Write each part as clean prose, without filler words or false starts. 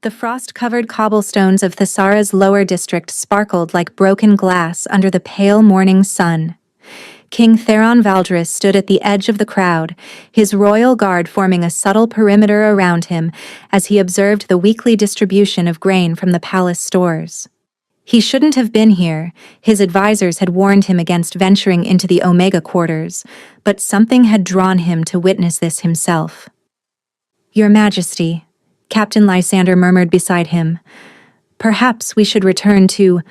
The frost-covered cobblestones of Thesara's lower district sparkled like broken glass under the pale morning sun. King Theron Valdris stood at the edge of the crowd, his royal guard forming a subtle perimeter around him as he observed the weekly distribution of grain from the palace stores. He shouldn't have been here. His advisors had warned him against venturing into the Omega quarters, but something had drawn him to witness this himself. "Your Majesty," Captain Lysander murmured beside him, "perhaps we should return to—"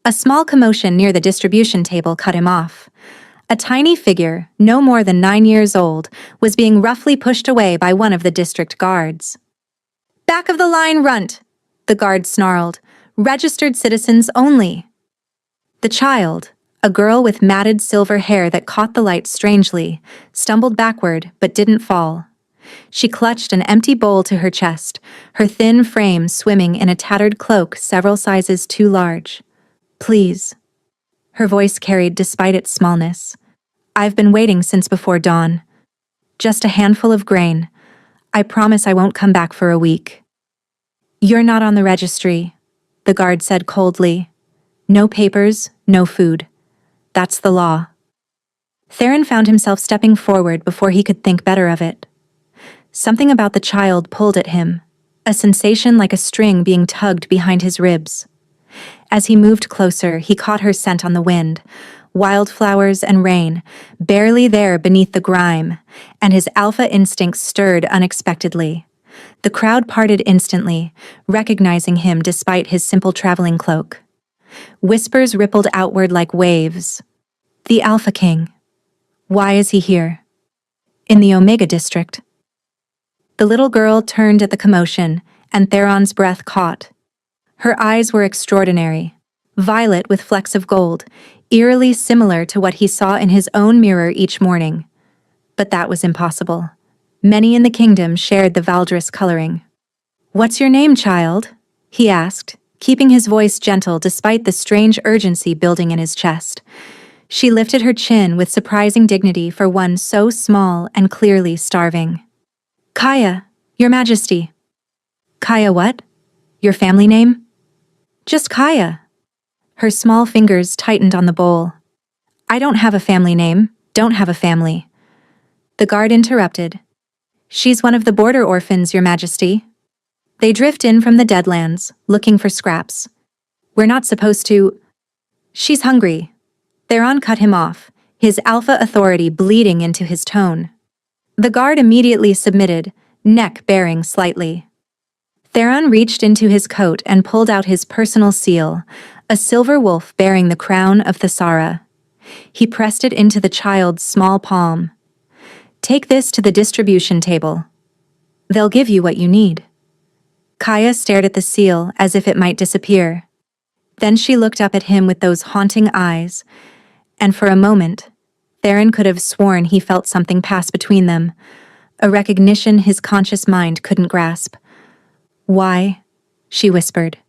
A small commotion near the distribution table cut him off. A tiny figure, no more than 9 years old, was being roughly pushed away by one of the district guards. "Back of the line, runt!" the guard snarled. "Registered citizens only." The child, a girl with matted silver hair that caught the light strangely, stumbled backward but didn't fall. She clutched an empty bowl to her chest, her thin frame swimming in a tattered cloak several sizes too large. "Please." Her voice carried despite its smallness. "I've been waiting since before dawn. Just a handful of grain. I promise I won't come back for a week." "You're not on the registry," the guard said coldly. "No papers, no food. That's the law." Theron found himself stepping forward before he could think better of it. Something about the child pulled at him, a sensation like a string being tugged behind his ribs. As he moved closer, he caught her scent on the wind, wildflowers and rain, barely there beneath the grime, and his alpha instincts stirred unexpectedly. The crowd parted instantly, recognizing him despite his simple traveling cloak. Whispers rippled outward like waves. "The Alpha King. Why is he here? In the Omega District." The little girl turned at the commotion, and Theron's breath caught. Her eyes were extraordinary, violet with flecks of gold, eerily similar to what he saw in his own mirror each morning. But that was impossible. Many in the kingdom shared the Valdris coloring. "What's your name, child?" he asked, keeping his voice gentle despite the strange urgency building in his chest. She lifted her chin with surprising dignity for one so small and clearly starving. "Kaya, Your Majesty." "Kaya what? Your family name?" "Just Kaya." Her small fingers tightened on the bowl. "I don't have a family name, don't have a family." The guard interrupted. "She's one of the border orphans, Your Majesty. They drift in from the Deadlands, looking for scraps. We're not supposed to—" "She's hungry." Theron cut him off, his alpha authority bleeding into his tone. The guard immediately submitted, neck baring slightly. Theron reached into his coat and pulled out his personal seal, a silver wolf bearing the crown of Thesara. He pressed it into the child's small palm. "Take this to the distribution table. They'll give you what you need." Kaya stared at the seal as if it might disappear. Then she looked up at him with those haunting eyes, and for a moment, Theron could have sworn he felt something pass between them, a recognition his conscious mind couldn't grasp. "Why?" she whispered.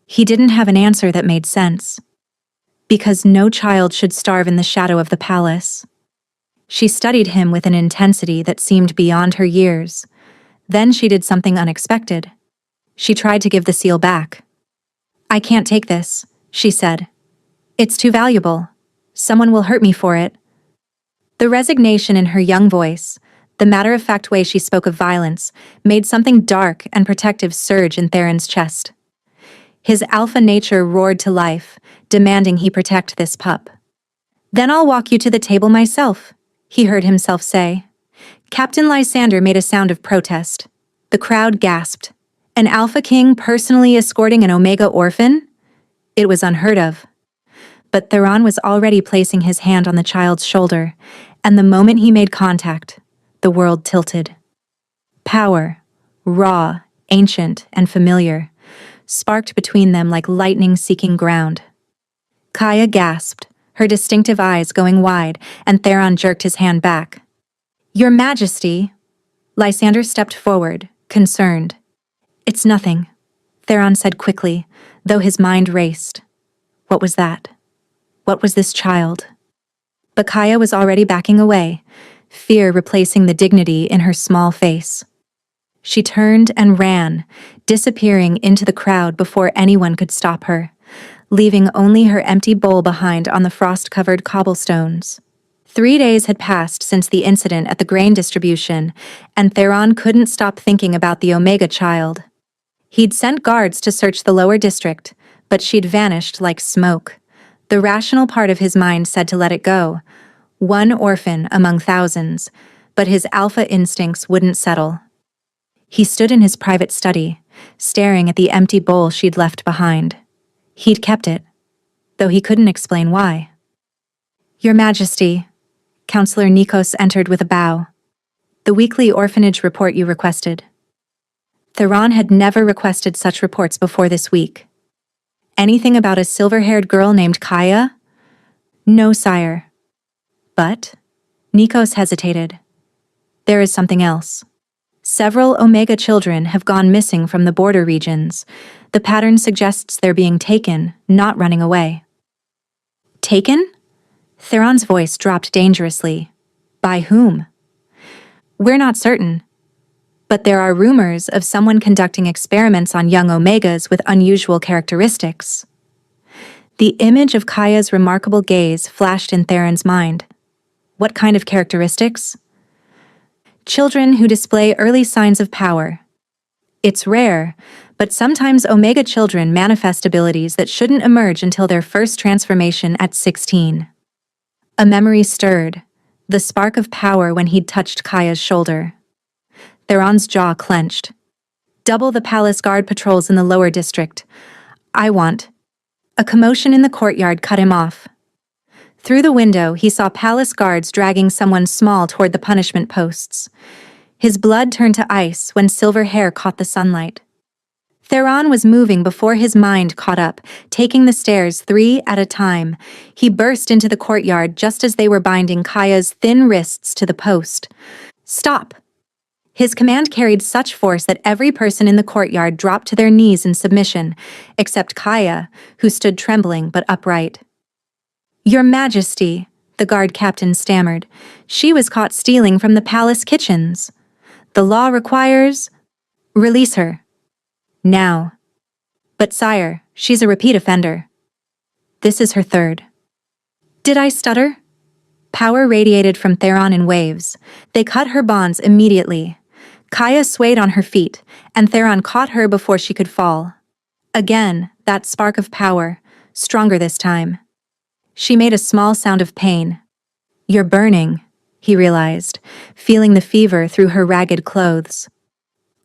He didn't have an answer that made sense. "Because no child should starve in the shadow of the palace." She studied him with an intensity that seemed beyond her years. Then she did something unexpected. She tried to give the seal back. "I can't take this," she said. "It's too valuable. Someone will hurt me for it." The resignation in her young voice, the matter-of-fact way she spoke of violence, made something dark and protective surge in Theron's chest. His alpha nature roared to life, demanding he protect this pup. "Then I'll walk you to the table myself," he heard himself say. Captain Lysander made a sound of protest. The crowd gasped. An Alpha King personally escorting an Omega orphan? It was unheard of. But Theron was already placing his hand on the child's shoulder, and the moment he made contact, the world tilted. Power, raw, ancient, and familiar, sparked between them like lightning seeking ground. Kaya gasped, her distinctive eyes going wide, and Theron jerked his hand back. "Your Majesty!" Lysander stepped forward, concerned. "It's nothing," Theron said quickly, though his mind raced. What was that? What was this child? But Kaya was already backing away, fear replacing the dignity in her small face. She turned and ran, disappearing into the crowd before anyone could stop her, leaving only her empty bowl behind on the frost-covered cobblestones. 3 days had passed since the incident at the grain distribution, and Theron couldn't stop thinking about the Omega child. He'd sent guards to search the lower district, but she'd vanished like smoke. The rational part of his mind said to let it go. One orphan among thousands, but his alpha instincts wouldn't settle. He stood in his private study, staring at the empty bowl she'd left behind. He'd kept it, though he couldn't explain why. "Your Majesty," Counselor Nikos entered with a bow. "The weekly orphanage report you requested." Theron had never requested such reports before this week. "Anything about a silver-haired girl named Kaya?" "No, sire." "But?" Nikos hesitated. "There is something else. Several Omega children have gone missing from the border regions. The pattern suggests they're being taken, not running away." "Taken?" Theron's voice dropped dangerously. "By whom?" "We're not certain. But there are rumors of someone conducting experiments on young Omegas with unusual characteristics." The image of Kaya's remarkable gaze flashed in Theron's mind. What kind of characteristics? "Children who display early signs of power. It's rare, but sometimes Omega children manifest abilities that shouldn't emerge until their first transformation at 16. A memory stirred, the spark of power when he'd touched Kaya's shoulder. Theron's jaw clenched. "Double the palace guard patrols in the lower district. I want." A commotion in the courtyard cut him off. Through the window, he saw palace guards dragging someone small toward the punishment posts. His blood turned to ice when silver hair caught the sunlight. Theron was moving before his mind caught up, taking the stairs 3 at a time. He burst into the courtyard just as they were binding Kaya's thin wrists to the post. "Stop!" His command carried such force that every person in the courtyard dropped to their knees in submission, except Kaya, who stood trembling but upright. "Your Majesty," the guard captain stammered. "She was caught stealing from the palace kitchens. The law requires—" "Release her. Now." "But sire, she's a repeat offender." "This is her third." Did I stutter? Power radiated from Theron in waves. They cut her bonds immediately. Kaya swayed on her feet, and Theron caught her before she could fall. Again, that spark of power, stronger this time. She made a small sound of pain. "You're burning," he realized, feeling the fever through her ragged clothes.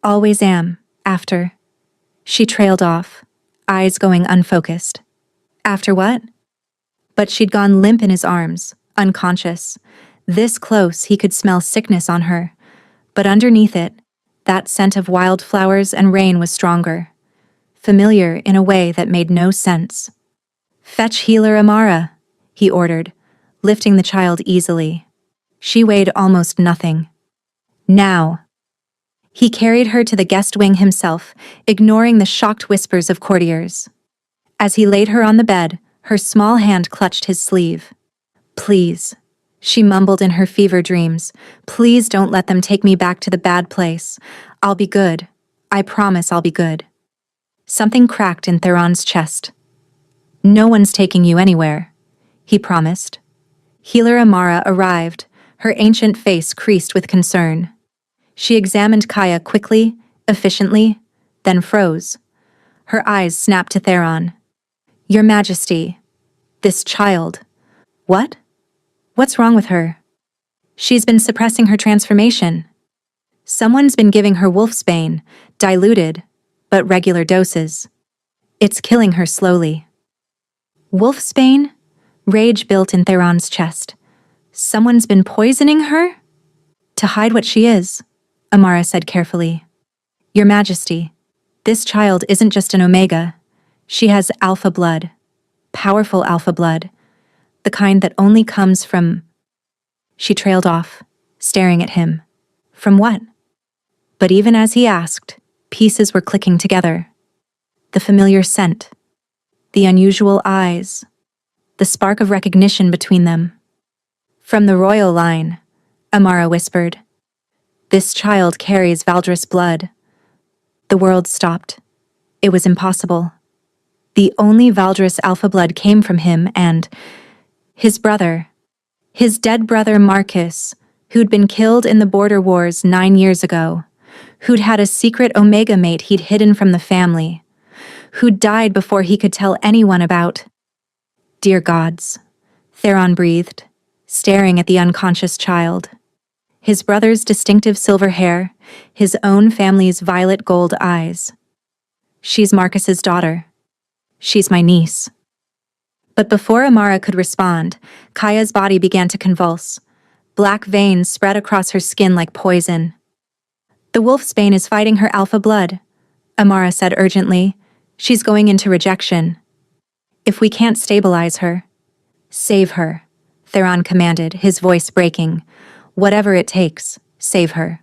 "Always am, after." She trailed off, eyes going unfocused. "After what?" But she'd gone limp in his arms, unconscious. This close, he could smell sickness on her. But underneath it, that scent of wildflowers and rain was stronger. Familiar in a way that made no sense. "Fetch healer Amara," he ordered, lifting the child easily. She weighed almost nothing. "Now." He carried her to the guest wing himself, ignoring the shocked whispers of courtiers. As he laid her on the bed, her small hand clutched his sleeve. "Please," she mumbled in her fever dreams, "please don't let them take me back to the bad place. I'll be good. I promise I'll be good." Something cracked in Theron's chest. "No one's taking you anywhere," he promised. Healer Amara arrived, her ancient face creased with concern. She examined Kaya quickly, efficiently, then froze. Her eyes snapped to Theron. "Your Majesty, this child." "What? What's wrong with her?" "She's been suppressing her transformation. Someone's been giving her wolfsbane, diluted, but regular doses. It's killing her slowly." "Wolfsbane?" Rage built in Theron's chest. "Someone's been poisoning her?" "To hide what she is," Amara said carefully. "Your Majesty, this child isn't just an Omega. She has alpha blood. Powerful alpha blood. The kind that only comes from—" She trailed off, staring at him. "From what?" But even as he asked, pieces were clicking together. The familiar scent. The unusual eyes. The spark of recognition between them. "From the royal line," Amara whispered. This child carries Valdris blood. The world stopped. It was impossible. The only Valdris alpha blood came from him and his brother, his dead brother Marcus, who'd been killed in the border wars 9 years ago, who'd had a secret Omega mate he'd hidden from the family, who'd died before he could tell anyone about. Dear gods, Theron breathed, staring at the unconscious child. His brother's distinctive silver hair, his own family's violet gold eyes. She's Marcus's daughter. She's my niece. But before Amara could respond, Kaya's body began to convulse. Black veins spread across her skin like poison. The wolfsbane is fighting her alpha blood, Amara said urgently. She's going into rejection. If we can't stabilize her, save her, Theron commanded, his voice breaking. Whatever it takes, save her.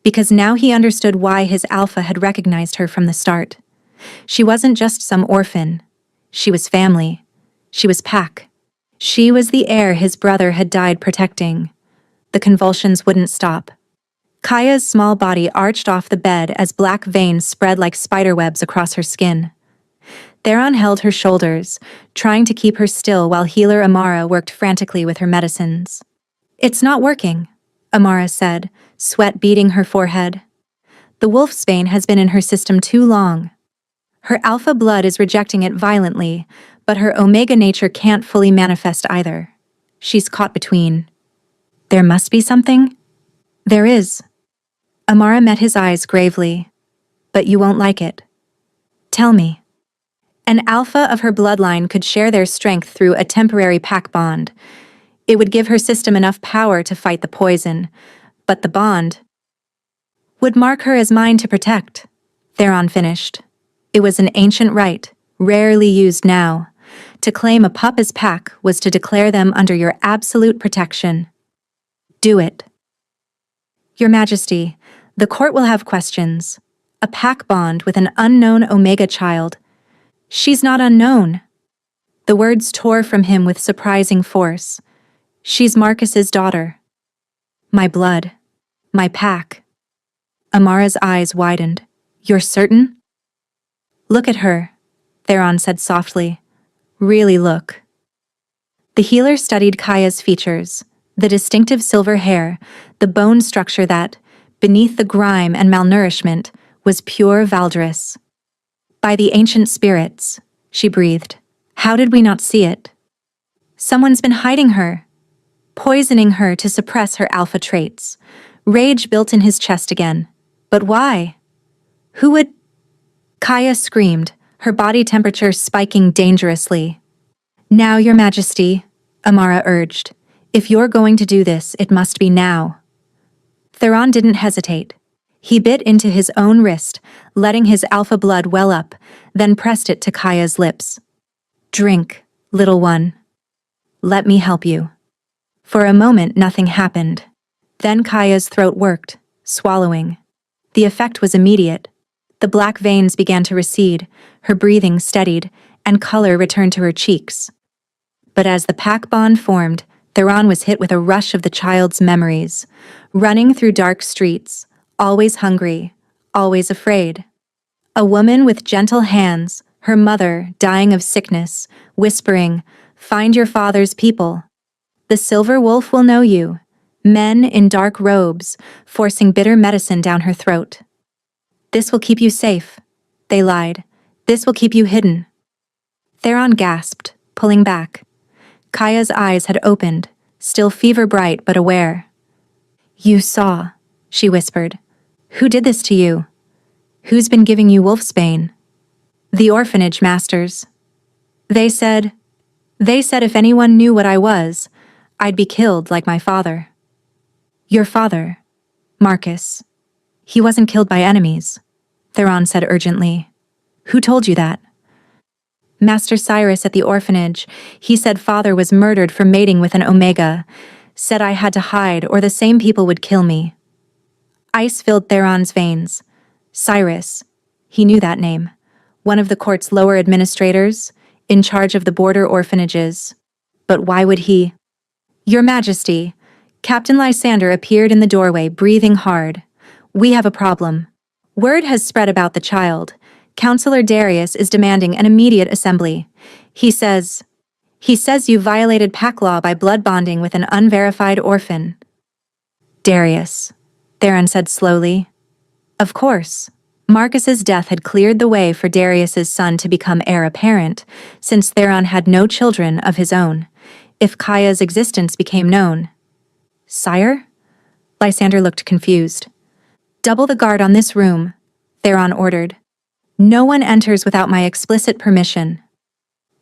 Because now he understood why his alpha had recognized her from the start. She wasn't just some orphan. She was family. She was pack. She was the heir his brother had died protecting. The convulsions wouldn't stop. Kaya's small body arched off the bed as black veins spread like spiderwebs across her skin. Theron held her shoulders, trying to keep her still while healer Amara worked frantically with her medicines. It's not working, Amara said, sweat beading her forehead. The wolfsbane has been in her system too long. Her alpha blood is rejecting it violently, but her omega nature can't fully manifest either. She's caught between. There must be something? There is. Amara met his eyes gravely. But you won't like it. Tell me. An alpha of her bloodline could share their strength through a temporary pack bond. It would give her system enough power to fight the poison, but the bond would mark her as mine to protect, Theron finished. It was an ancient right, rarely used now. To claim a pup as pack was to declare them under your absolute protection. Do it. Your Majesty, the court will have questions. A pack bond with an unknown Omega child. She's not unknown. The words tore from him with surprising force. She's Marcus's daughter. My blood. My pack. Amara's eyes widened. You're certain? Look at her, Theron said softly. Really look. The healer studied Kaya's features, the distinctive silver hair, the bone structure that, beneath the grime and malnourishment, was pure Valdris. By the ancient spirits, she breathed. How did we not see it? Someone's been hiding her, poisoning her to suppress her alpha traits. Rage built in his chest again. But why? Who would? Kaya screamed, her body temperature spiking dangerously. Now, Your Majesty, Amara urged. If you're going to do this, it must be now. Theron didn't hesitate. He bit into his own wrist, letting his alpha blood well up, then pressed it to Kaya's lips. Drink, little one. Let me help you. For a moment, nothing happened. Then Kaya's throat worked, swallowing. The effect was immediate. The black veins began to recede, her breathing steadied, and color returned to her cheeks. But as the pack bond formed, Theron was hit with a rush of the child's memories, running through dark streets, always hungry, always afraid. A woman with gentle hands, her mother dying of sickness, whispering, "Find your father's people. The silver wolf will know you." Men in dark robes, forcing bitter medicine down her throat. This will keep you safe, they lied. This will keep you hidden. Theron gasped, pulling back. Kaya's eyes had opened, still fever-bright but aware. You saw, she whispered. Who did this to you? Who's been giving you wolfsbane? The orphanage masters. They said if anyone knew what I was, I'd be killed like my father. Your father, Marcus. He wasn't killed by enemies, Theron said urgently. Who told you that? Master Cyrus at the orphanage. He said father was murdered for mating with an Omega. Said I had to hide or the same people would kill me. Ice filled Theron's veins. Cyrus. He knew that name. One of the court's lower administrators, in charge of the border orphanages. But why would he? Your Majesty, Captain Lysander appeared in the doorway, breathing hard. We have a problem. Word has spread about the child. Counselor Darius is demanding an immediate assembly. He says you violated pack law by blood bonding with an unverified orphan. Darius, Theron said slowly. Of course. Marcus's death had cleared the way for Darius's son to become heir apparent, since Theron had no children of his own. If Kaya's existence became known. Sire? Lysander looked confused. Double the guard on this room, Theron ordered. No one enters without my explicit permission.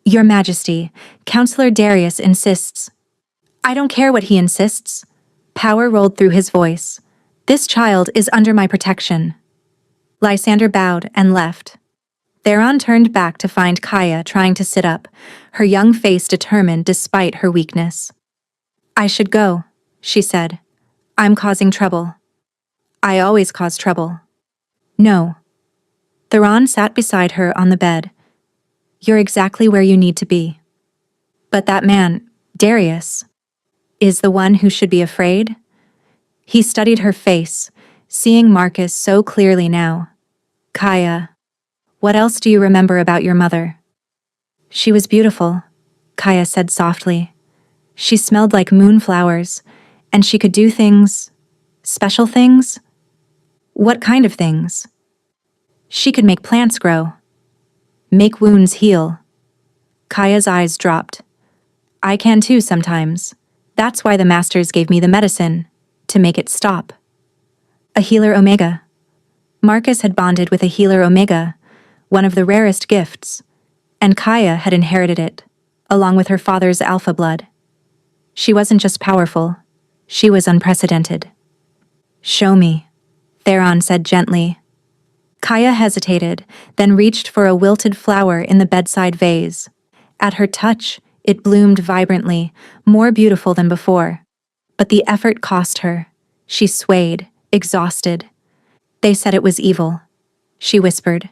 Your Majesty, Counselor Darius insists. I don't care what he insists. Power rolled through his voice. This child is under my protection. Lysander bowed and left. Theron turned back to find Kaya trying to sit up, her young face determined despite her weakness. I should go, she said. I'm causing trouble. I always cause trouble. No. Theron sat beside her on the bed. You're exactly where you need to be. But that man, Darius, is the one who should be afraid? He studied her face, seeing Marcus so clearly now. Kaya, what else do you remember about your mother? She was beautiful, Kaya said softly. She smelled like moonflowers, and she could do things, special things. What kind of things? She could make plants grow, make wounds heal. Kaya's eyes dropped. I can too sometimes. That's why the masters gave me the medicine, to make it stop. A healer Omega. Marcus had bonded with a healer Omega, one of the rarest gifts, and Kaya had inherited it, along with her father's alpha blood. She wasn't just powerful, she was unprecedented. Show me, Theron said gently. Kaya hesitated, then reached for a wilted flower in the bedside vase. At her touch, it bloomed vibrantly, more beautiful than before. But the effort cost her. She swayed, exhausted. They said it was evil, she whispered.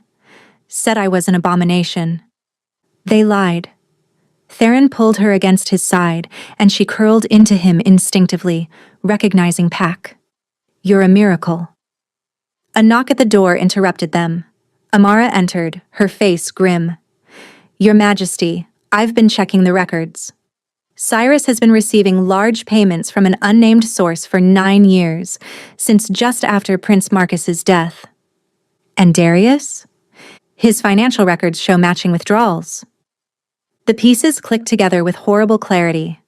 Said I was an abomination. They lied. Theron pulled her against his side, and she curled into him instinctively, recognizing Pac. You're a miracle. A knock at the door interrupted them. Amara entered, her face grim. Your Majesty, I've been checking the records. Cyrus has been receiving large payments from an unnamed source for 9 years, since just after Prince Marcus's death. And Darius? His financial records show matching withdrawals. The pieces clicked together with horrible clarity.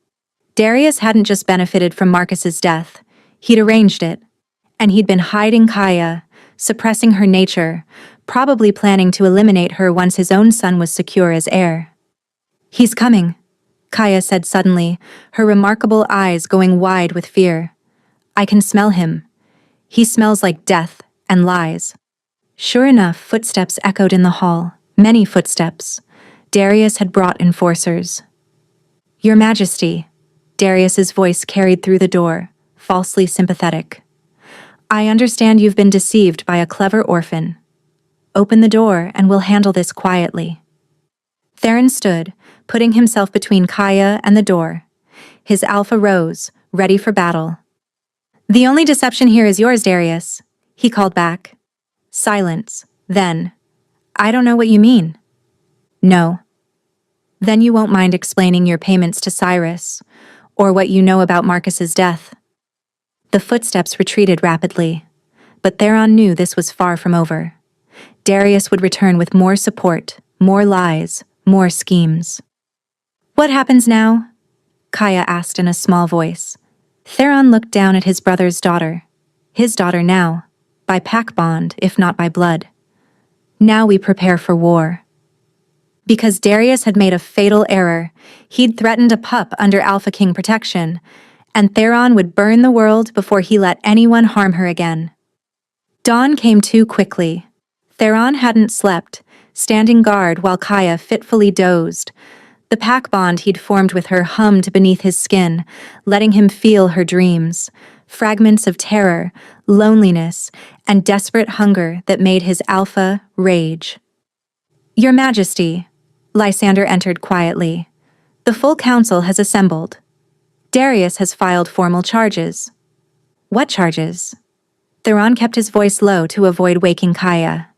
Darius hadn't just benefited from Marcus's death, he'd arranged it. And he'd been hiding Kaya, suppressing her nature, probably planning to eliminate her once his own son was secure as heir. He's coming, Kaya said suddenly, her remarkable eyes going wide with fear. I can smell him. He smells like death and lies. Sure enough, footsteps echoed in the hall, many footsteps. Darius had brought enforcers. Your Majesty, Darius's voice carried through the door, falsely sympathetic. I understand you've been deceived by a clever orphan. Open the door and we'll handle this quietly. Theron stood, putting himself between Kaya and the door. His alpha rose, ready for battle. The only deception here is yours, Darius, he called back. Silence. Then, I don't know what you mean. No. Then you won't mind explaining your payments to Cyrus, or what you know about Marcus's death. The footsteps retreated rapidly, but Theron knew this was far from over. Darius would return with more support, more lies, more schemes. What happens now? Kaya asked in a small voice. Theron looked down at his brother's daughter. His daughter now, by pack bond, if not by blood. Now we prepare for war. Because Darius had made a fatal error, he'd threatened a pup under Alpha King protection, and Theron would burn the world before he let anyone harm her again. Dawn came too quickly. Theron hadn't slept, standing guard while Kaya fitfully dozed. The pack bond he'd formed with her hummed beneath his skin, letting him feel her dreams, fragments of terror, loneliness, and desperate hunger that made his alpha rage. Your Majesty, Lysander entered quietly. The full council has assembled. Darius has filed formal charges. What charges? Theron kept his voice low to avoid waking Kaya.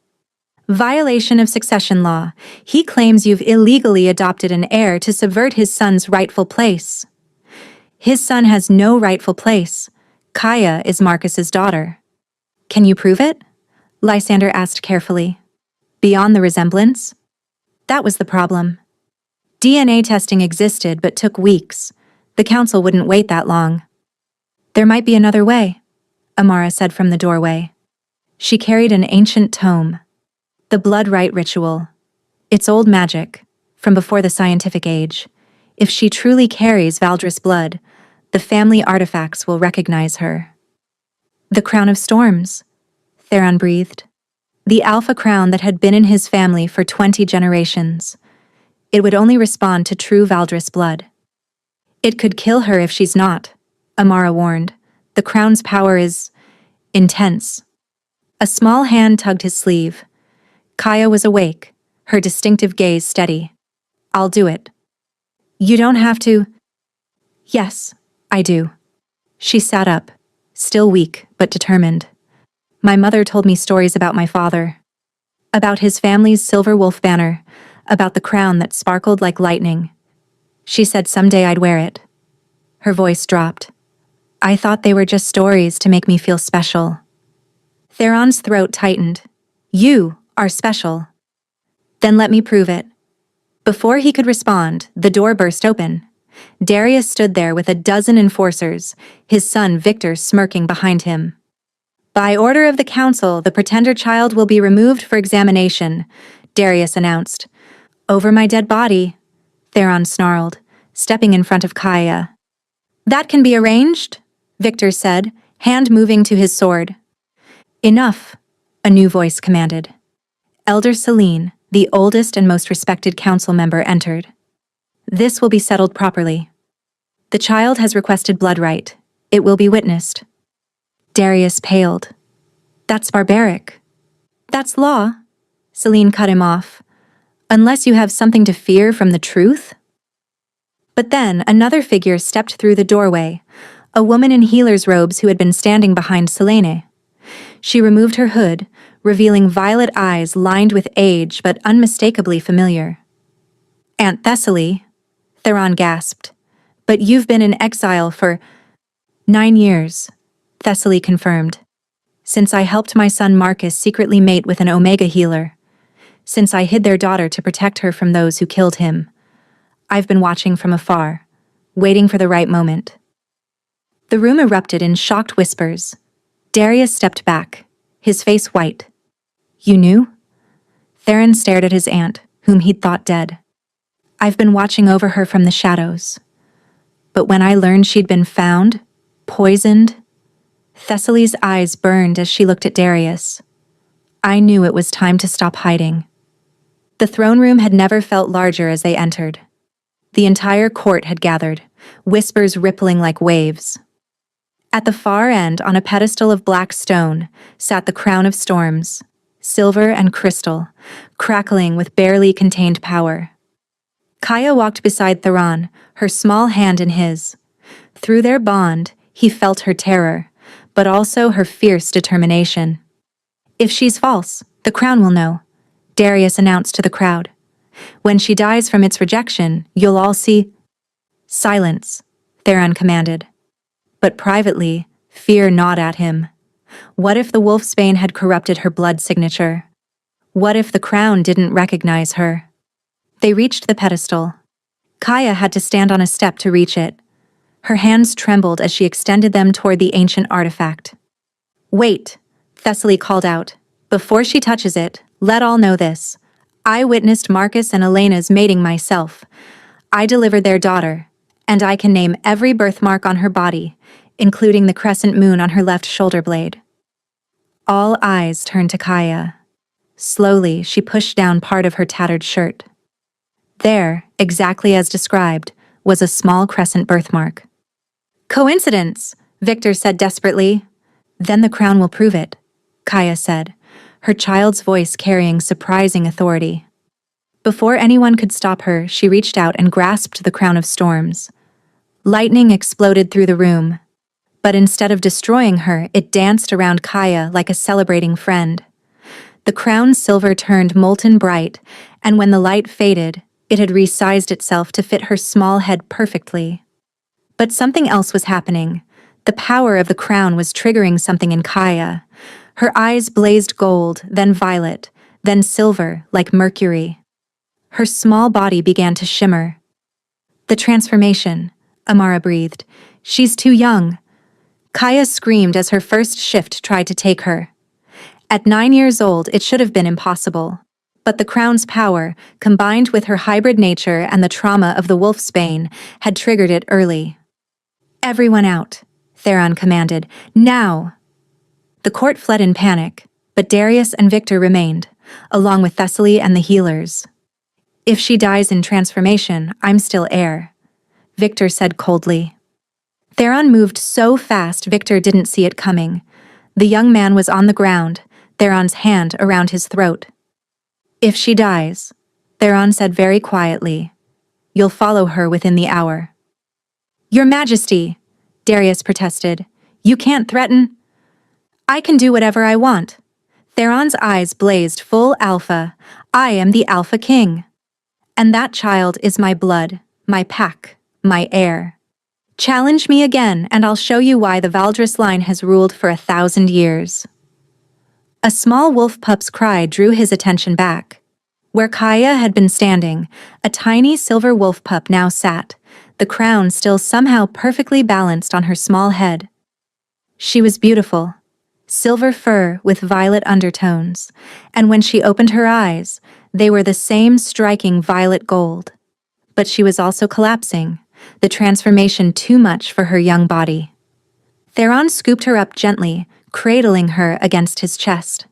Violation of succession law. He claims you've illegally adopted an heir to subvert his son's rightful place. His son has no rightful place. Kaya is Marcus's daughter. Can you prove it? Lysander asked carefully. Beyond the resemblance? That was the problem. DNA testing existed but took weeks. The council wouldn't wait that long. There might be another way, Amara said from the doorway. She carried an ancient tome. The blood rite ritual. It's old magic, from before the scientific age. If she truly carries Valdris blood, the family artifacts will recognize her. The crown of storms, Theron breathed. The alpha crown that had been in his family for 20 generations. It would only respond to true Valdris blood. It could kill her if she's not, Amara warned. The crown's power is intense. A small hand tugged his sleeve. Kaya was awake, her distinctive gaze steady. I'll do it. You don't have to. Yes, I do. She sat up, still weak but determined. My mother told me stories about my father. About his family's silver wolf banner, about the crown that sparkled like lightning. She said someday I'd wear it. Her voice dropped. I thought they were just stories to make me feel special. Theron's throat tightened. You are special. Then let me prove it. Before he could respond, the door burst open. Darius stood there with a dozen enforcers, his son Victor smirking behind him. By order of the council, the pretender child will be removed for examination, Darius announced. Over my dead body, Theron snarled, stepping in front of Kaya. That can be arranged, Victor said, hand moving to his sword. Enough, a new voice commanded. Elder Celine, the oldest and most respected council member, entered. This will be settled properly. The child has requested blood right. It will be witnessed. Darius paled. That's barbaric. That's law. Celine cut him off. Unless you have something to fear from the truth? But then another figure stepped through the doorway, a woman in healer's robes who had been standing behind Selene. She removed her hood, revealing violet eyes lined with age but unmistakably familiar. Aunt Thessaly, Theron gasped. But you've been in exile for 9 years, Thessaly confirmed. Since I helped my son Marcus secretly mate with an Omega healer. Since I hid their daughter to protect her from those who killed him. I've been watching from afar, waiting for the right moment. The room erupted in shocked whispers. Darius stepped back, his face white. You knew? Theron stared at his aunt, whom he'd thought dead. I've been watching over her from the shadows. But when I learned she'd been found, poisoned, Thessaly's eyes burned as she looked at Darius. I knew it was time to stop hiding. The throne room had never felt larger as they entered. The entire court had gathered, whispers rippling like waves. At the far end, on a pedestal of black stone, sat the crown of storms, silver and crystal, crackling with barely contained power. Kaya walked beside Theron, her small hand in his. Through their bond, he felt her terror, but also her fierce determination. If she's false, the crown will know, Darius announced to the crowd. When she dies from its rejection, you'll all see. Silence, Theron commanded. But privately, fear gnawed at him. What if the Wolfsbane had corrupted her blood signature? What if the crown didn't recognize her? They reached the pedestal. Kaya had to stand on a step to reach it. Her hands trembled as she extended them toward the ancient artifact. Wait, Thessaly called out. Before she touches it, let all know this. I witnessed Marcus and Elena's mating myself. I delivered their daughter, and I can name every birthmark on her body, including the crescent moon on her left shoulder blade. All eyes turned to Kaya. Slowly, she pushed down part of her tattered shirt. There, exactly as described, was a small crescent birthmark. Coincidence, Victor said desperately. Then the crown will prove it, Kaya said, her child's voice carrying surprising authority. Before anyone could stop her, she reached out and grasped the crown of storms. Lightning exploded through the room, but instead of destroying her, it danced around Kaya like a celebrating friend. The crown's silver turned molten bright, and when the light faded, it had resized itself to fit her small head perfectly. But something else was happening. The power of the crown was triggering something in Kaya. Her eyes blazed gold, then violet, then silver, like mercury. Her small body began to shimmer. The transformation, Amara breathed. She's too young. Kaya screamed as her first shift tried to take her. At 9 years old, it should have been impossible. But the crown's power, combined with her hybrid nature and the trauma of the wolfsbane, had triggered it early. Everyone out, Theron commanded. Now! The court fled in panic, but Darius and Victor remained, along with Thessaly and the healers. If she dies in transformation, I'm still heir, Victor said coldly. Theron moved so fast Victor didn't see it coming. The young man was on the ground, Theron's hand around his throat. If she dies, Theron said very quietly, you'll follow her within the hour. Your Majesty, Darius protested, you can't threaten. I can do whatever I want. Theron's eyes blazed full alpha. I am the Alpha King. And that child is my blood, my pack, my heir. Challenge me again and I'll show you why the Valdris line has ruled for 1,000 years. A small wolf pup's cry drew his attention back. Where Kaya had been standing, a tiny silver wolf pup now sat, the crown still somehow perfectly balanced on her small head. She was beautiful, silver fur with violet undertones, and when she opened her eyes, they were the same striking violet gold. But she was also collapsing, the transformation too much for her young body. Theron scooped her up gently, cradling her against his chest.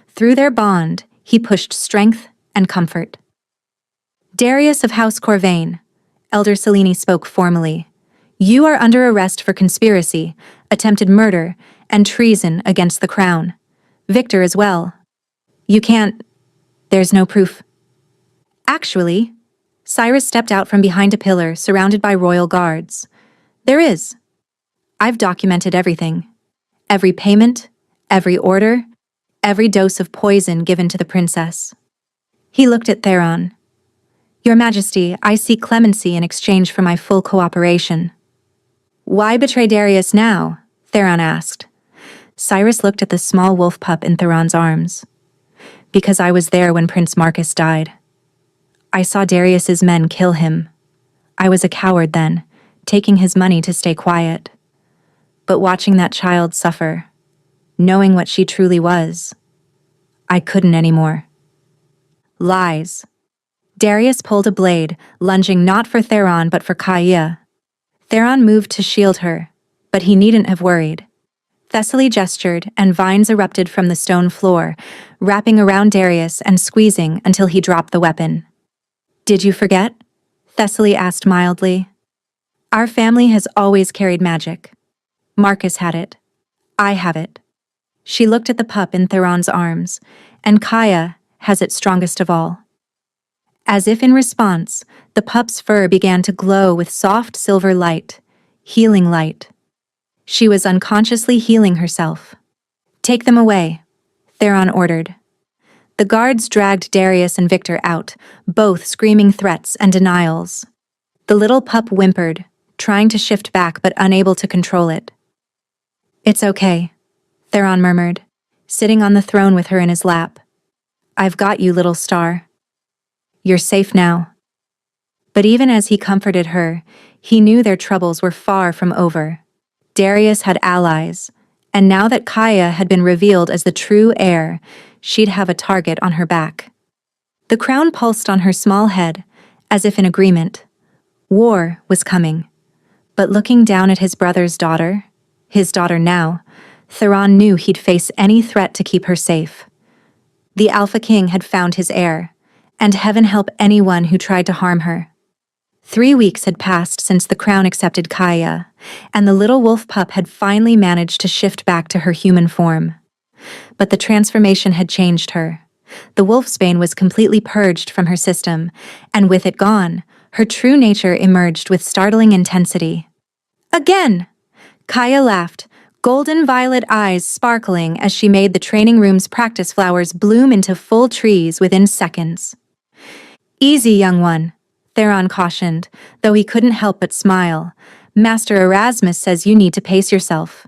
Through their bond, he pushed strength and comfort. Darius of House Corvain, Elder Selene spoke formally. You are under arrest for conspiracy, attempted murder, and treason against the crown. Victor as well. You can't... There's no proof. Actually, Cyrus stepped out from behind a pillar surrounded by royal guards. There is. I've documented everything. Every payment, every order, every dose of poison given to the princess. He looked at Theron. Your Majesty, I seek clemency in exchange for my full cooperation. Why betray Darius now? Theron asked. Cyrus looked at the small wolf pup in Theron's arms. Because I was there when Prince Marcus died. I saw Darius's men kill him. I was a coward then, taking his money to stay quiet. But watching that child suffer, knowing what she truly was, I couldn't anymore. Lies. Darius pulled a blade, lunging not for Theron but for Kaya. Theron moved to shield her, but he needn't have worried. Thessaly gestured, and vines erupted from the stone floor, wrapping around Darius and squeezing until he dropped the weapon. Did you forget? Thessaly asked mildly. Our family has always carried magic. Marcus had it. I have it. She looked at the pup in Theron's arms, and Kaya has it strongest of all. As if in response, the pup's fur began to glow with soft silver light, healing light. She was unconsciously healing herself. Take them away, Theron ordered. The guards dragged Darius and Victor out, both screaming threats and denials. The little pup whimpered, trying to shift back but unable to control it. It's okay, Theron murmured, sitting on the throne with her in his lap. I've got you, little star. You're safe now. But even as he comforted her, he knew their troubles were far from over. Darius had allies, and now that Kaya had been revealed as the true heir, she'd have a target on her back. The crown pulsed on her small head, as if in agreement. War was coming. But looking down at his brother's daughter, his daughter now, Theron knew he'd face any threat to keep her safe. The Alpha King had found his heir, and heaven help anyone who tried to harm her. 3 weeks had passed since the crown accepted Kaya, and the little wolf pup had finally managed to shift back to her human form. But the transformation had changed her. The wolfsbane was completely purged from her system, and with it gone, Her true nature emerged with startling intensity. Again! Kaya laughed, golden violet eyes sparkling as she made the training room's practice flowers bloom into full trees within seconds. Easy, young one, Theron cautioned, though he couldn't help but smile. Master Erasmus says you need to pace yourself.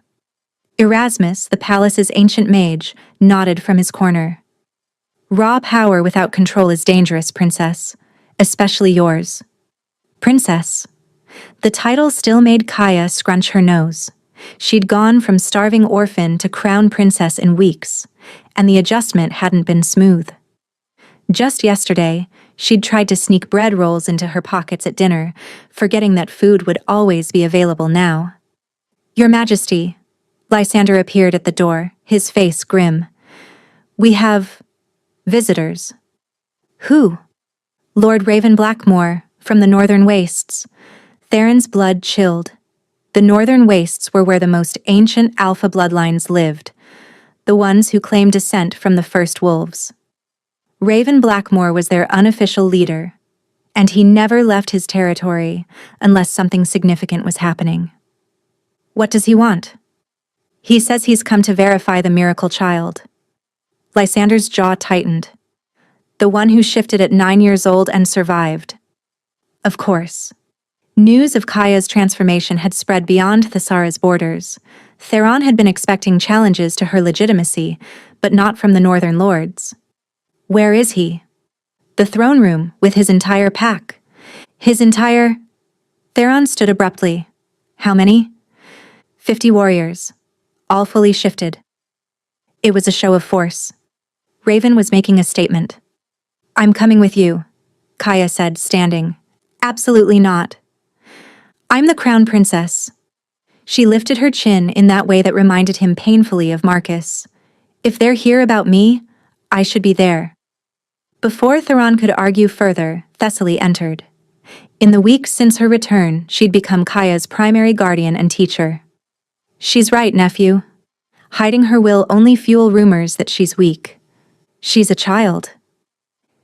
Erasmus, the palace's ancient mage, nodded from his corner. Raw power without control is dangerous, princess. Especially yours. Princess. The title still made Kaya scrunch her nose. She'd gone from starving orphan to crown princess in weeks, and the adjustment hadn't been smooth. Just yesterday, she'd tried to sneak bread rolls into her pockets at dinner, forgetting that food would always be available now. Your Majesty. Lysander appeared at the door, his face grim. We have visitors. Who? Lord Raven Blackmore, from the Northern Wastes. Theron's blood chilled. The Northern Wastes were where the most ancient alpha bloodlines lived, the ones who claimed descent from the first wolves. Raven Blackmore was their unofficial leader, and he never left his territory unless something significant was happening. What does he want? He says he's come to verify the miracle child. Lysander's jaw tightened. The one who shifted at 9 years old and survived. Of course. News of Kaya's transformation had spread beyond Thesara's borders. Theron had been expecting challenges to her legitimacy, but not from the Northern Lords. Where is he? The throne room, with his entire pack. Theron stood abruptly. How many? 50 warriors. All fully shifted. It was a show of force. Raven was making a statement. I'm coming with you, Kaya said, standing. Absolutely not. I'm the crown princess. She lifted her chin in that way that reminded him painfully of Marcus. If they're here about me, I should be there. Before Theron could argue further, Thessaly entered. In the weeks since her return, she'd become Kaya's primary guardian and teacher. She's right, nephew. Hiding her will only fuel rumors that she's weak. She's a child.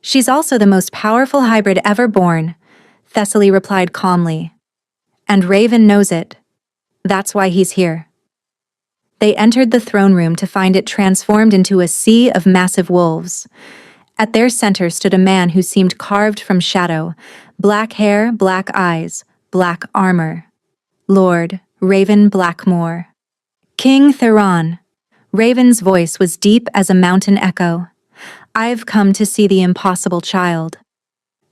She's also the most powerful hybrid ever born, Thessaly replied calmly. And Raven knows it. That's why he's here. They entered the throne room to find it transformed into a sea of massive wolves. At their center stood a man who seemed carved from shadow, black hair, black eyes, black armor. Lord Raven Blackmore. King Theron. Raven's voice was deep as a mountain echo. I've come to see the impossible child.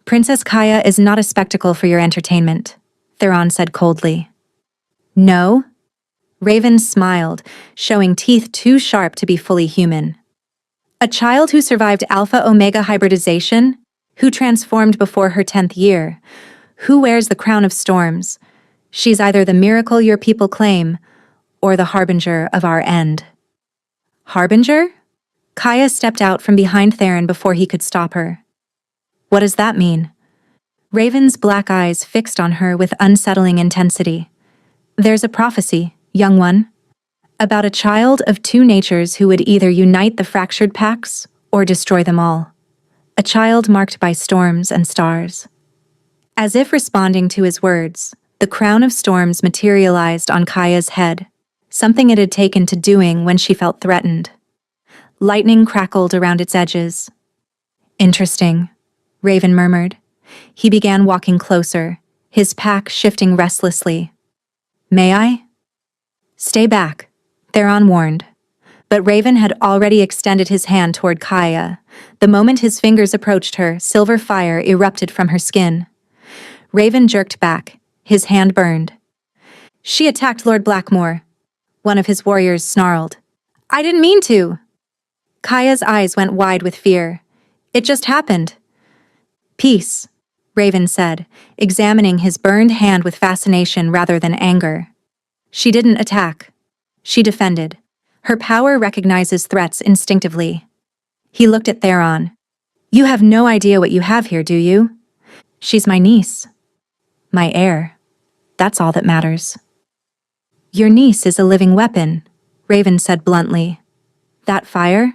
Princess Kaya is not a spectacle for your entertainment, Theron said coldly. No? Raven smiled, showing teeth too sharp to be fully human. A child who survived Alpha-Omega hybridization? Who transformed before her 10th year? Who wears the crown of storms? She's either the miracle your people claim, or the harbinger of our end. Harbinger? Kaya stepped out from behind Theron before he could stop her. What does that mean? Raven's black eyes fixed on her with unsettling intensity. There's a prophecy, young one, about a child of two natures who would either unite the fractured packs or destroy them all. A child marked by storms and stars. As if responding to his words, the crown of storms materialized on Kaya's head, something it had taken to doing when she felt threatened. Lightning crackled around its edges. Interesting, Raven murmured. He began walking closer, his pack shifting restlessly. May I? Stay back, Theron warned. But Raven had already extended his hand toward Kaya. The moment his fingers approached her, silver fire erupted from her skin. Raven jerked back, his hand burned. She attacked Lord Blackmore. One of his warriors snarled. I didn't mean to. Kaya's eyes went wide with fear. It just happened. Peace, Raven said, examining his burned hand with fascination rather than anger. She didn't attack. She defended. Her power recognizes threats instinctively. He looked at Theron. You have no idea what you have here, do you? She's my niece. My heir. That's all that matters. Your niece is a living weapon, Raven said bluntly. That fire?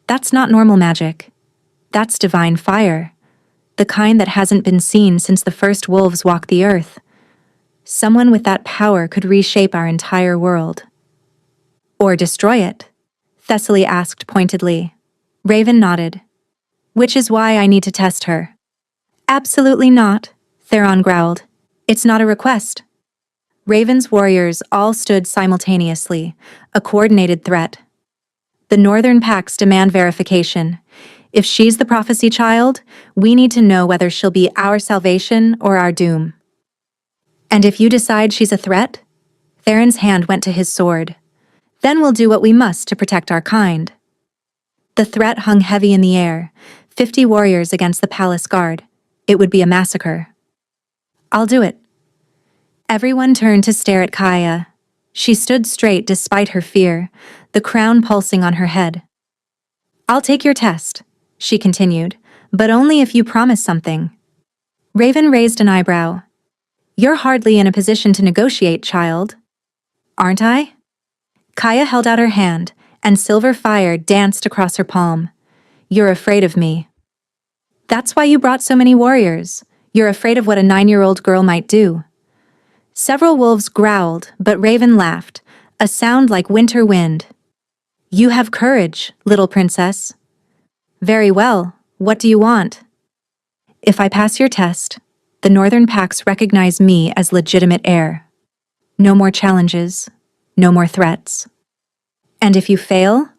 That's not normal magic. That's divine fire. the kind that hasn't been seen since the first wolves walked the earth. Someone with that power could reshape our entire world. Or destroy it, Thessaly asked pointedly. Raven nodded. Which is why I need to test her. Absolutely not, Theron growled. It's not a request. Raven's warriors all stood simultaneously, a coordinated threat. The Northern Pacts demand verification. If she's the prophecy child, we need to know whether she'll be our salvation or our doom. And if you decide she's a threat? Theron's hand went to his sword. Then we'll do what we must to protect our kind. The threat hung heavy in the air, 50 warriors against the palace guard. It would be a massacre. I'll do it. Everyone turned to stare at Kaya. She stood straight despite her fear, the crown pulsing on her head. I'll take your test, she continued, but only if you promise something. Raven raised an eyebrow. You're hardly in a position to negotiate, child. Aren't I? Kaya held out her hand, and silver fire danced across her palm. You're afraid of me. That's why you brought so many warriors. You're afraid of what a 9-year-old girl might do. Several wolves growled, but Raven laughed, a sound like winter wind. You have courage, little princess. Very well, what do you want? If I pass your test, the Northern Pacts recognize me as legitimate heir. No more challenges, no more threats. And if you fail?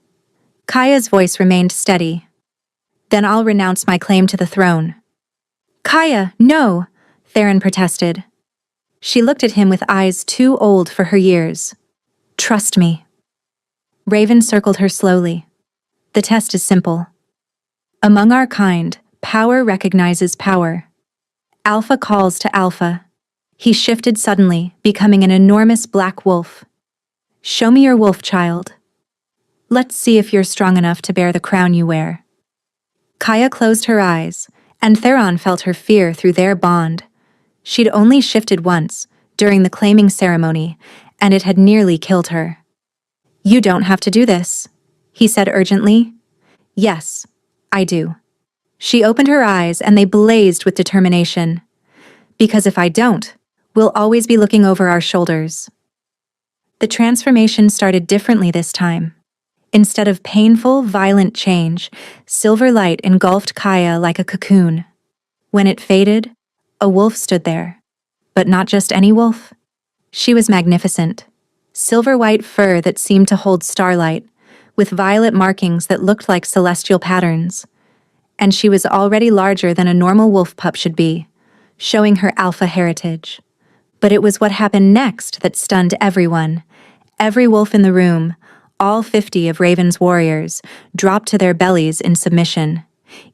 Kaya's voice remained steady. Then I'll renounce my claim to the throne. Kaya, no, Theron protested. She looked at him with eyes too old for her years. Trust me. Raven circled her slowly. The test is simple. Among our kind, power recognizes power. Alpha calls to alpha. He shifted suddenly, becoming an enormous black wolf. Show me your wolf, child. Let's see if you're strong enough to bear the crown you wear. Kaya closed her eyes, and Theron felt her fear through their bond. She'd only shifted once, during the claiming ceremony, and it had nearly killed her. You don't have to do this, he said urgently. Yes, I do. She opened her eyes and they blazed with determination. Because if I don't, we'll always be looking over our shoulders. The transformation started differently this time. Instead of painful, violent change, silver light engulfed Kaya like a cocoon. When it faded, a wolf stood there. But not just any wolf. She was magnificent. Silver-white fur that seemed to hold starlight, with violet markings that looked like celestial patterns. And she was already larger than a normal wolf pup should be, showing her alpha heritage. But it was what happened next that stunned everyone. Every wolf in the room, all 50 of Raven's warriors, dropped to their bellies in submission.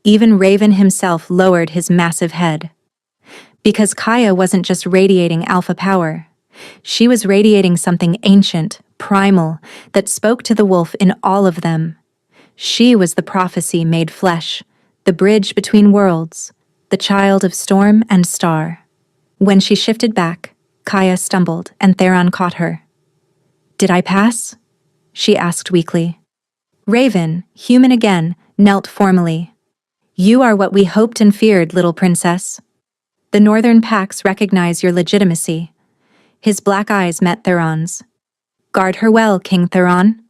Even Raven himself lowered his massive head. Because Kaya wasn't just radiating alpha power. She was radiating something ancient, primal, that spoke to the wolf in all of them. She was the prophecy made flesh, the bridge between worlds, the child of storm and star. When she shifted back, Kaya stumbled and Theron caught her. Did I pass? She asked weakly. Raven, human again, knelt formally. You are what we hoped and feared, little princess. The Northern Pacts recognize your legitimacy. His black eyes met Theron's. Guard her well, King Theron.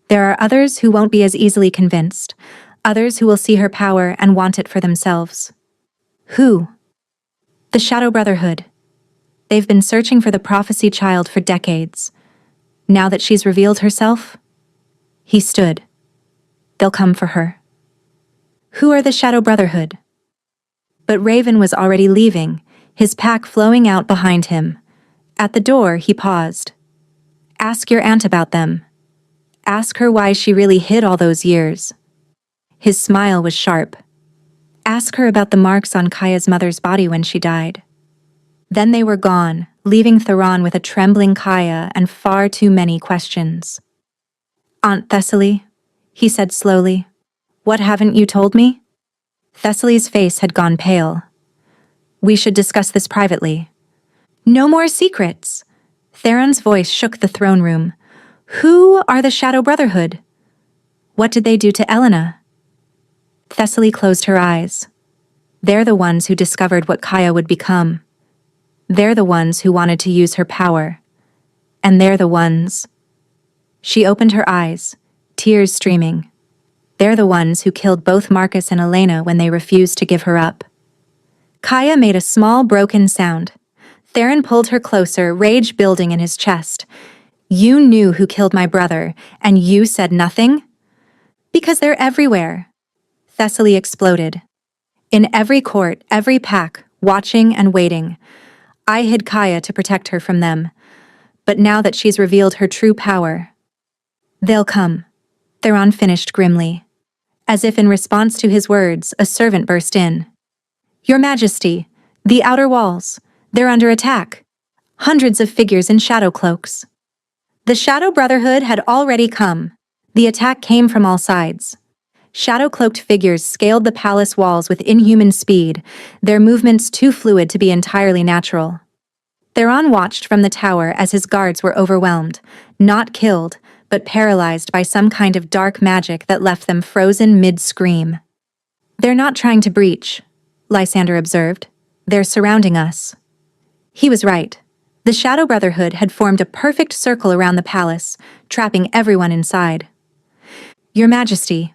There are others who won't be as easily convinced, others who will see her power and want it for themselves. Who? The Shadow Brotherhood. They've been searching for the prophecy child for decades. Now that she's revealed herself, he stood. They'll come for her. Who are the Shadow Brotherhood? But Raven was already leaving, his pack flowing out behind him. At the door, he paused. Ask your aunt about them. Ask her why she really hid all those years. His smile was sharp. Ask her about the marks on Kaya's mother's body when she died. Then they were gone, leaving Theron with a trembling Kaya and far too many questions. Aunt Thessaly, he said slowly, what haven't you told me? Thessaly's face had gone pale. We should discuss this privately. No more secrets. Theron's voice shook the throne room. Who are the Shadow Brotherhood? What did they do to Elena? Thessaly closed her eyes. They're the ones who discovered what Kaya would become. They're the ones who wanted to use her power. And they're the ones... She opened her eyes, tears streaming. They're the ones who killed both Marcus and Elena when they refused to give her up. Kaya made a small broken sound. Theron pulled her closer, rage building in his chest. You knew who killed my brother, and you said nothing? Because they're everywhere. Thessaly exploded. In every court, every pack, watching and waiting. I hid Kaya to protect her from them. But now that she's revealed her true power... They'll come. Theron finished grimly. As if in response to his words, a servant burst in. Your Majesty, the outer walls, they're under attack. Hundreds of figures in shadow cloaks. The Shadow Brotherhood had already come. The attack came from all sides. Shadow-cloaked figures scaled the palace walls with inhuman speed, their movements too fluid to be entirely natural. Theron watched from the tower as his guards were overwhelmed, not killed, but paralyzed by some kind of dark magic that left them frozen mid-scream. They're not trying to breach, Lysander observed. They're surrounding us. He was right. The Shadow Brotherhood had formed a perfect circle around the palace, trapping everyone inside. Your Majesty,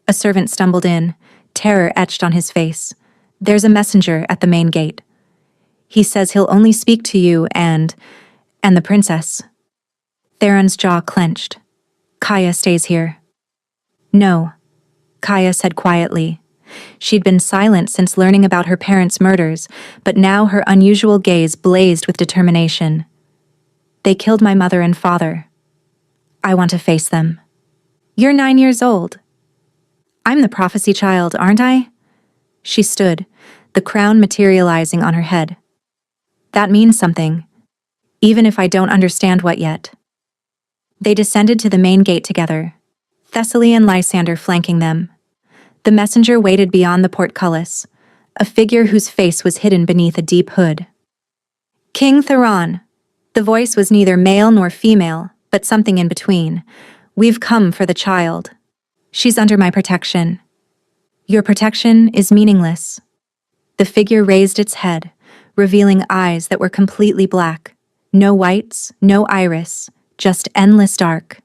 a servant stumbled in, terror etched on his face. There's a messenger at the main gate. He says he'll only speak to you and the princess. Theron's jaw clenched. Kaya stays here. No, Kaya said quietly. She'd been silent since learning about her parents' murders, but now her unusual gaze blazed with determination. They killed my mother and father. I want to face them. You're 9 years old. I'm the prophecy child, aren't I? She stood, the crown materializing on her head. That means something, even if I don't understand what yet. They descended to the main gate together, Thessaly and Lysander flanking them. The messenger waited beyond the portcullis, a figure whose face was hidden beneath a deep hood. King Theron. The voice was neither male nor female, but something in between. We've come for the child. She's under my protection. Your protection is meaningless. The figure raised its head, revealing eyes that were completely black. No whites, no iris, just endless dark.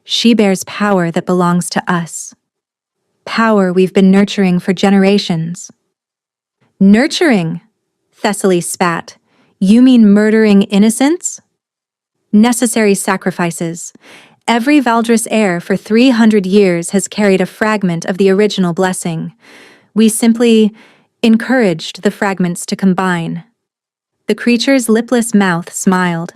She bears power that belongs to us. Power we've been nurturing for generations. Nurturing? Thessaly spat. You mean murdering innocents? Necessary sacrifices. Every Valdris heir for 300 years has carried a fragment of the original blessing. We simply encouraged the fragments to combine. The creature's lipless mouth smiled.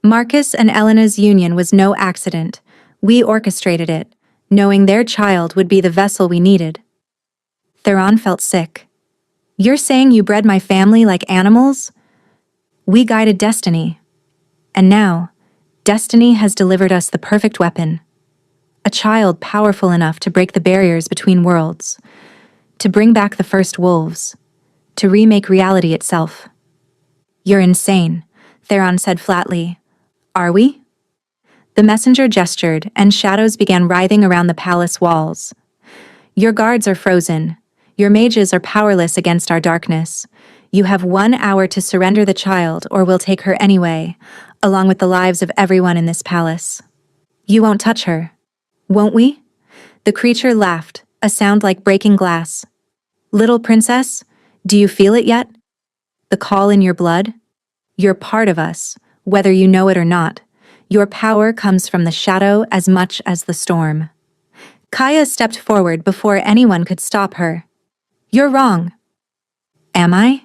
Marcus and Elena's union was no accident. We orchestrated it, knowing their child would be the vessel we needed. Theron felt sick. You're saying you bred my family like animals? We guided destiny. And now, destiny has delivered us the perfect weapon. A child powerful enough to break the barriers between worlds, to bring back the first wolves, to remake reality itself. You're insane, Theron said flatly. Are we? The messenger gestured, and shadows began writhing around the palace walls. Your guards are frozen. Your mages are powerless against our darkness. You have 1 hour to surrender the child, or we'll take her anyway, along with the lives of everyone in this palace. You won't touch her, won't we? The creature laughed, a sound like breaking glass. Little princess, do you feel it yet? The call in your blood? You're part of us, whether you know it or not. Your power comes from the shadow as much as the storm. Kaya stepped forward before anyone could stop her. You're wrong. Am I?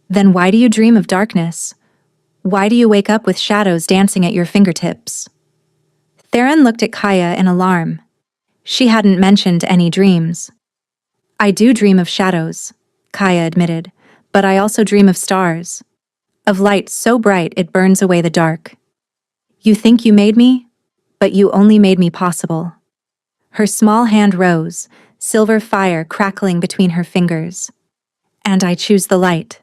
Then why do you dream of darkness? Why do you wake up with shadows dancing at your fingertips? Theron looked at Kaya in alarm. She hadn't mentioned any dreams. I do dream of shadows, Kaya admitted, but I also dream of stars. Of light so bright it burns away the dark. You think you made me? But you only made me possible. Her small hand rose, silver fire crackling between her fingers. And I choose the light.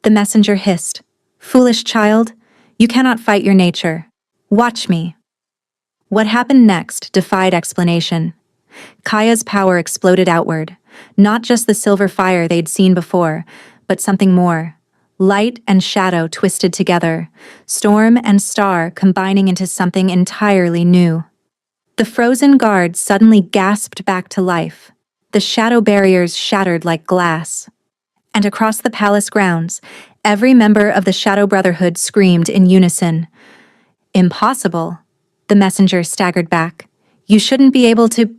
The messenger hissed. Foolish child, you cannot fight your nature. Watch me. What happened next defied explanation. Kaya's power exploded outward, Not just the silver fire they'd seen before, but something more. Light and shadow twisted together, storm and star combining into something entirely new. The frozen guards suddenly gasped back to life. The shadow barriers shattered like glass. And across the palace grounds, every member of the Shadow Brotherhood screamed in unison. Impossible. The messenger staggered back. You shouldn't be able to—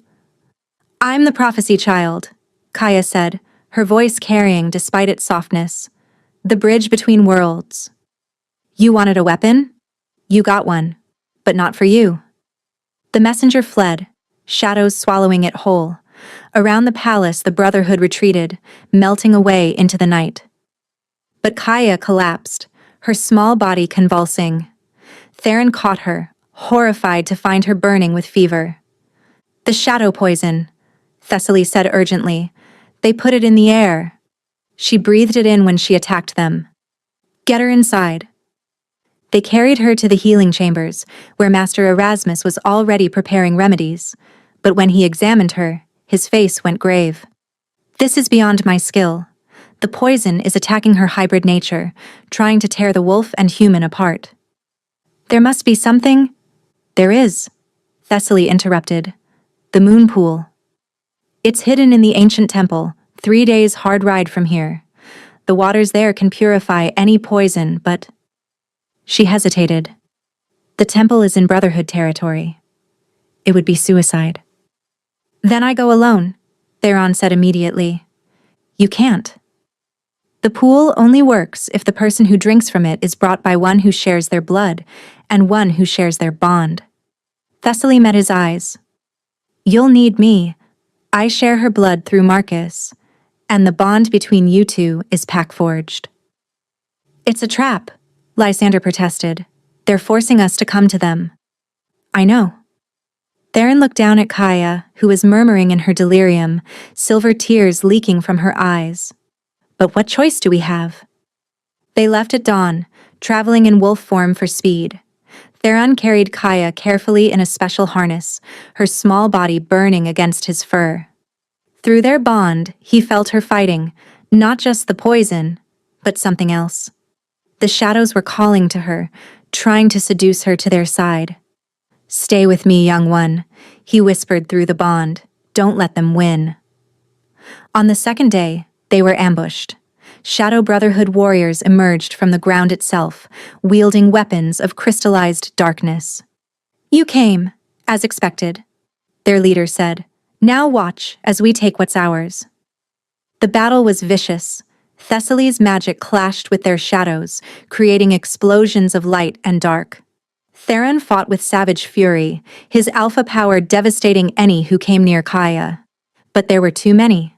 I'm the prophecy child, Kaya said, her voice carrying despite its softness. The bridge between worlds. You wanted a weapon? You got one. But not for you. The messenger fled, shadows swallowing it whole. Around the palace, the Brotherhood retreated, melting away into the night. But Kaya collapsed, her small body convulsing. Theron caught her, horrified to find her burning with fever. The shadow poison, Thessaly said urgently. They put it in the air. She breathed it in when she attacked them. Get her inside. They carried her to the healing chambers, where Master Erasmus was already preparing remedies. But when he examined her, his face went grave. This is beyond my skill. The poison is attacking her hybrid nature, trying to tear the wolf and human apart. There must be something— There is, Thessaly interrupted. The moon pool. It's hidden in the ancient temple, 3 days' hard ride from here. The waters there can purify any poison, but— She hesitated. The temple is in Brotherhood territory. It would be suicide. Then I go alone, Theron said immediately. You can't. The pool only works if the person who drinks from it is brought by one who shares their blood and one who shares their bond. Thessaly met his eyes. You'll need me. I share her blood through Marcus, and the bond between you two is pack-forged. It's a trap, Lysander protested. They're forcing us to come to them. I know. Theron looked down at Kaya, who was murmuring in her delirium, silver tears leaking from her eyes. But what choice do we have? They left at dawn, traveling in wolf form for speed. Theron carried Kaya carefully in a special harness, her small body burning against his fur. Through their bond, he felt her fighting, not just the poison, but something else. The shadows were calling to her, trying to seduce her to their side. Stay with me, young one, he whispered through the bond. Don't let them win. On the second day, they were ambushed. Shadow Brotherhood warriors emerged from the ground itself, wielding weapons of crystallized darkness. You came, as expected, their leader said. Now watch as we take what's ours. The battle was vicious. Thessaly's magic clashed with their shadows, creating explosions of light and dark. Theron fought with savage fury, his alpha power devastating any who came near Kaya. But there were too many.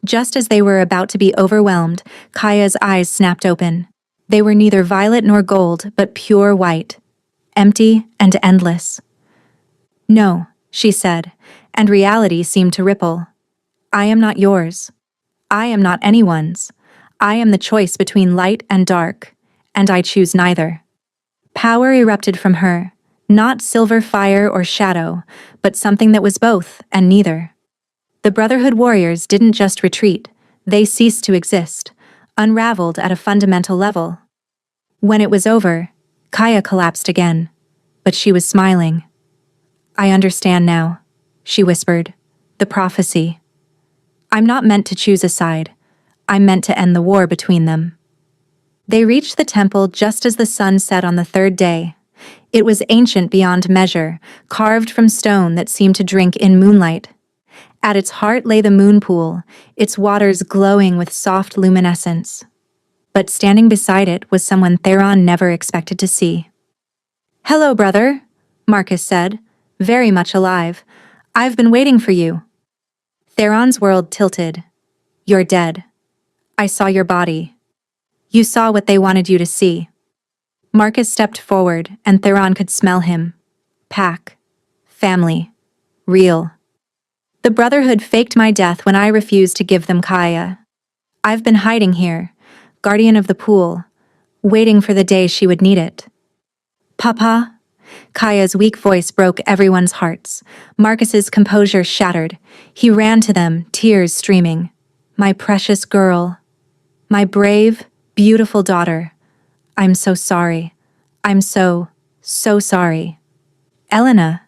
Just as they were about to be overwhelmed, Kaya's eyes snapped open. They were neither violet nor gold, but pure white, empty and endless. No, she said, and reality seemed to ripple. I am not yours. I am not anyone's. I am the choice between light and dark, and I choose neither. Power erupted from her, not silver fire or shadow, but something that was both and neither. The Brotherhood warriors didn't just retreat, they ceased to exist, unraveled at a fundamental level. When it was over, Kaya collapsed again, but she was smiling. I understand now, she whispered. The prophecy. I'm not meant to choose a side. I'm meant to end the war between them. They reached the temple just as the sun set on the third day. It was ancient beyond measure, carved from stone that seemed to drink in moonlight. At its heart lay the moon pool, its waters glowing with soft luminescence. But standing beside it was someone Theron never expected to see. Hello, brother, Marcus said, very much alive. I've been waiting for you. Theron's world tilted. You're dead. I saw your body. You saw what they wanted you to see. Marcus stepped forward, and Theron could smell him. Pack. Family. Real. The Brotherhood faked my death when I refused to give them Kaya. I've been hiding here, guardian of the pool, waiting for the day she would need it. Papa, Kaya's weak voice broke everyone's hearts. Marcus's composure shattered. He ran to them, tears streaming. My precious girl. My brave, beautiful daughter. I'm so sorry. I'm so sorry. Elena?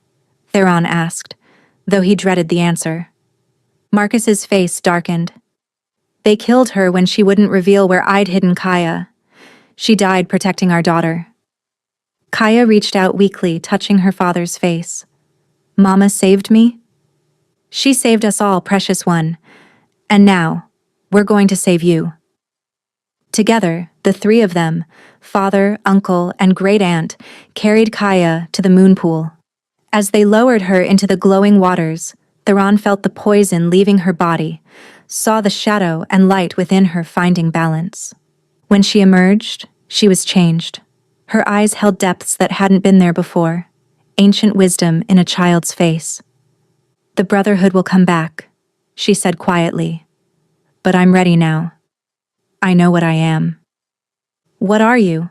Theron asked, though he dreaded the answer. Marcus's face darkened. They killed her when she wouldn't reveal where I'd hidden Kaya. She died protecting our daughter. Kaya reached out weakly, touching her father's face. Mama saved me? She saved us all, precious one. And now, we're going to save you. Together, the three of them, father, uncle, and great-aunt, carried Kaya to the moon pool. As they lowered her into the glowing waters, Theron felt the poison leaving her body, saw the shadow and light within her finding balance. When she emerged, she was changed. Her eyes held depths that hadn't been there before, ancient wisdom in a child's face. The Brotherhood will come back, she said quietly. But I'm ready now. I know what I am. What are you?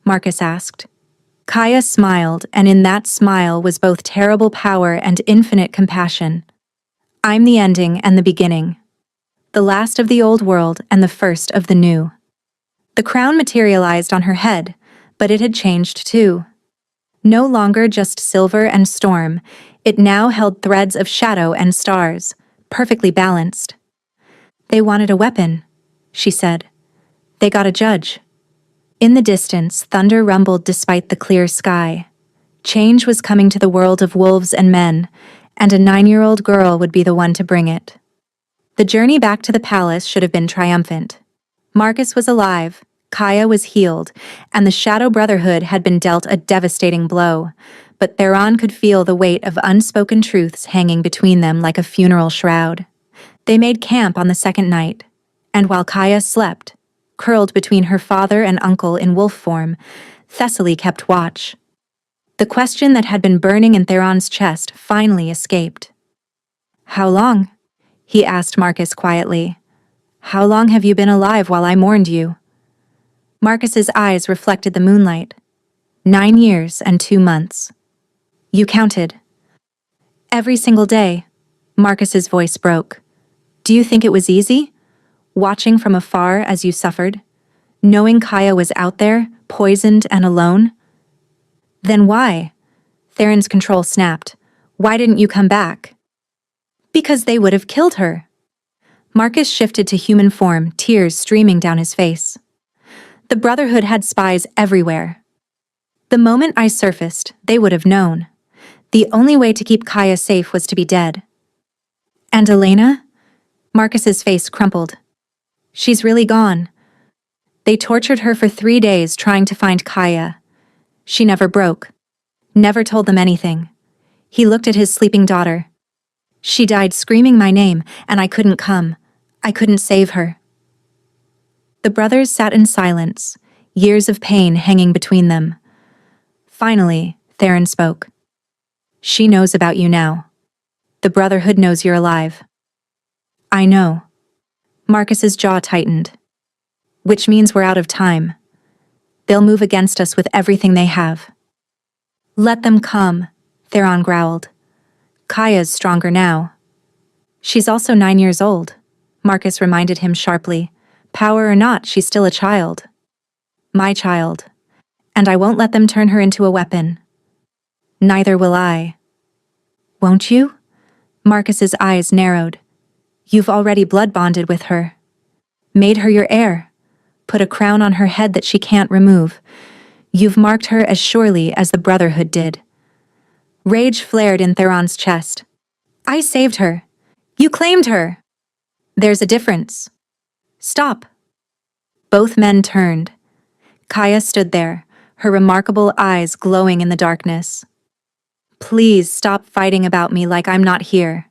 Marcus asked. Kaya smiled, and in that smile was both terrible power and infinite compassion. I'm the ending and the beginning. The last of the old world and the first of the new. The crown materialized on her head, but it had changed too. No longer just silver and storm, it now held threads of shadow and stars, perfectly balanced. They wanted a weapon, she said. They got a judge. In the distance, thunder rumbled despite the clear sky. Change was coming to the world of wolves and men, and a 9-year-old girl would be the one to bring it. The journey back to the palace should have been triumphant. Marcus was alive, Kaya was healed, and the Shadow Brotherhood had been dealt a devastating blow, but Theron could feel the weight of unspoken truths hanging between them like a funeral shroud. They made camp on the second night, and while Kaya slept, curled between her father and uncle in wolf form, Thessaly kept watch. The question that had been burning in Theron's chest finally escaped. How long? He asked Marcus quietly. How long have you been alive while I mourned you? Marcus's eyes reflected the moonlight. 9 years and 2 months. You counted. Every single day. Marcus's voice broke. Do you think it was easy? Watching from afar as you suffered? Knowing Kaya was out there, poisoned and alone? Then why? Theron's control snapped. Why didn't you come back? Because they would have killed her. Marcus shifted to human form, tears streaming down his face. The Brotherhood had spies everywhere. The moment I surfaced, they would have known. The only way to keep Kaya safe was to be dead. And Elena? Marcus's face crumpled. She's really gone. They tortured her for 3 days trying to find Kaya. She never broke. Never told them anything. He looked at his sleeping daughter. She died screaming my name, and I couldn't come. I couldn't save her. The brothers sat in silence, years of pain hanging between them. Finally, Theron spoke. She knows about you now. The Brotherhood knows you're alive. I know. Marcus's jaw tightened. Which means we're out of time. They'll move against us with everything they have. Let them come, Theron growled. Kaya's stronger now. She's also 9 years old, Marcus reminded him sharply. Power or not, she's still a child. My child. And I won't let them turn her into a weapon. Neither will I. Won't you? Marcus's eyes narrowed. You've already blood bonded with her. Made her your heir. Put a crown on her head that she can't remove. You've marked her as surely as the Brotherhood did. Rage flared in Theron's chest. I saved her. You claimed her. There's a difference. Stop. Both men turned. Kaya stood there, her remarkable eyes glowing in the darkness. Please stop fighting about me like I'm not here.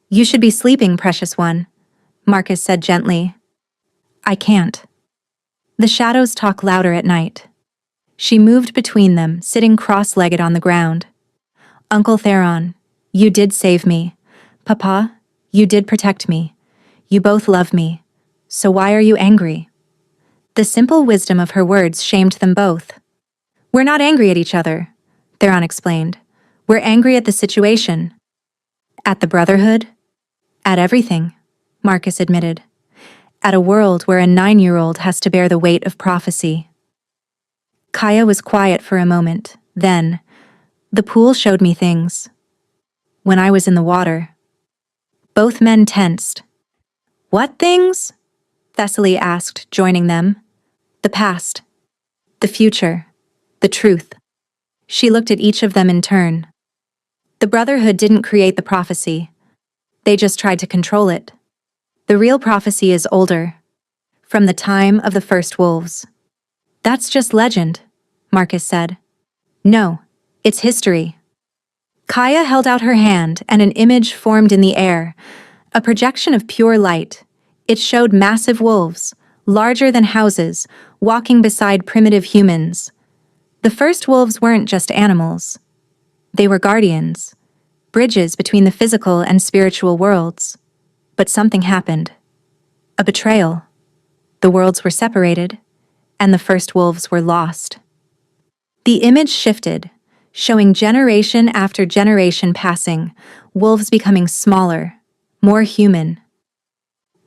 You should be sleeping, precious one, Marcus said gently. I can't. The shadows talk louder at night. She moved between them, sitting cross-legged on the ground. Uncle Theron, you did save me. Papa, you did protect me. You both love me. So why are you angry? The simple wisdom of her words shamed them both. We're not angry at each other. Theron explained. We're angry at the situation. At the Brotherhood? At everything, Marcus admitted. At a world where a 9-year-old has to bear the weight of prophecy. Kaya was quiet for a moment. Then, the pool showed me things. When I was in the water. Both men tensed. What things? Thessaly asked, joining them. The past. The future. The truth. She looked at each of them in turn. The Brotherhood didn't create the prophecy. They just tried to control it. The real prophecy is older. From the time of the first wolves. That's just legend, Marcus said. No, it's history. Kaya held out her hand and an image formed in the air, a projection of pure light. It showed massive wolves, larger than houses, walking beside primitive humans. The first wolves weren't just animals. They were guardians, bridges between the physical and spiritual worlds. But something happened. A betrayal. The worlds were separated, and the first wolves were lost. The image shifted, showing generation after generation passing, wolves becoming smaller, more human.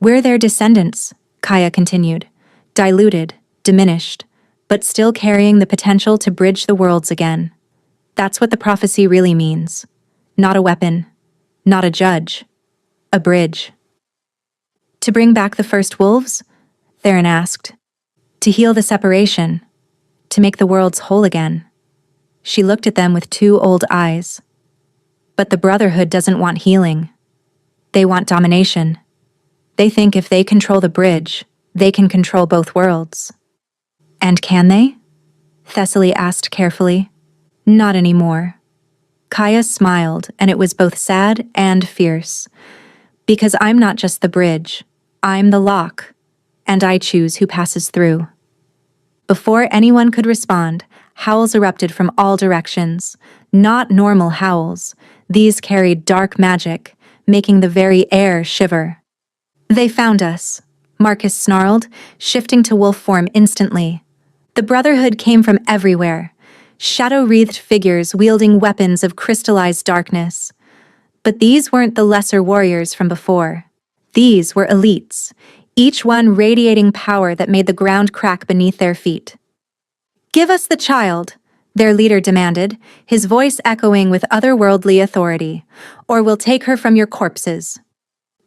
We're their descendants, Kaya continued, diluted, diminished, but still carrying the potential to bridge the worlds again. That's what the prophecy really means. Not a weapon, not a judge, a bridge. To bring back the first wolves? Theron asked. To heal the separation, to make the worlds whole again. She looked at them with 2 old eyes. But the Brotherhood doesn't want healing. They want domination. They think if they control the bridge, they can control both worlds. And can they? Thessaly asked carefully. Not anymore. Kaya smiled, and it was both sad and fierce. Because I'm not just the bridge, I'm the lock, and I choose who passes through. Before anyone could respond, howls erupted from all directions. Not normal howls. These carried dark magic, making the very air shiver. They found us, Marcus snarled, shifting to wolf form instantly. The Brotherhood came from everywhere, shadow-wreathed figures wielding weapons of crystallized darkness. But these weren't the lesser warriors from before. These were elites, each one radiating power that made the ground crack beneath their feet. Give us the child, their leader demanded, his voice echoing with otherworldly authority, or we'll take her from your corpses.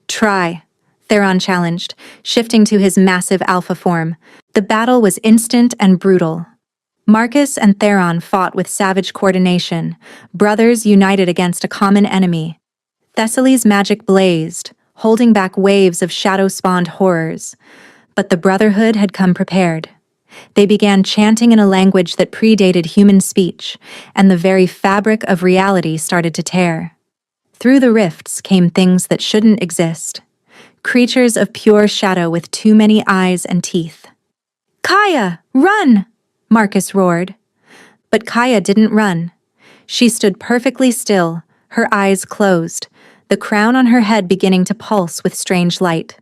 Try, Theron challenged, shifting to his massive alpha form. The battle was instant and brutal. Marcus and Theron fought with savage coordination, brothers united against a common enemy. Thessaly's magic blazed, holding back waves of shadow-spawned horrors. But the Brotherhood had come prepared. They began chanting in a language that predated human speech, and the very fabric of reality started to tear. Through the rifts came things that shouldn't exist. Creatures of pure shadow with too many eyes and teeth. Kaya, run! Marcus roared. But Kaya didn't run. She stood perfectly still, her eyes closed, the crown on her head beginning to pulse with strange light.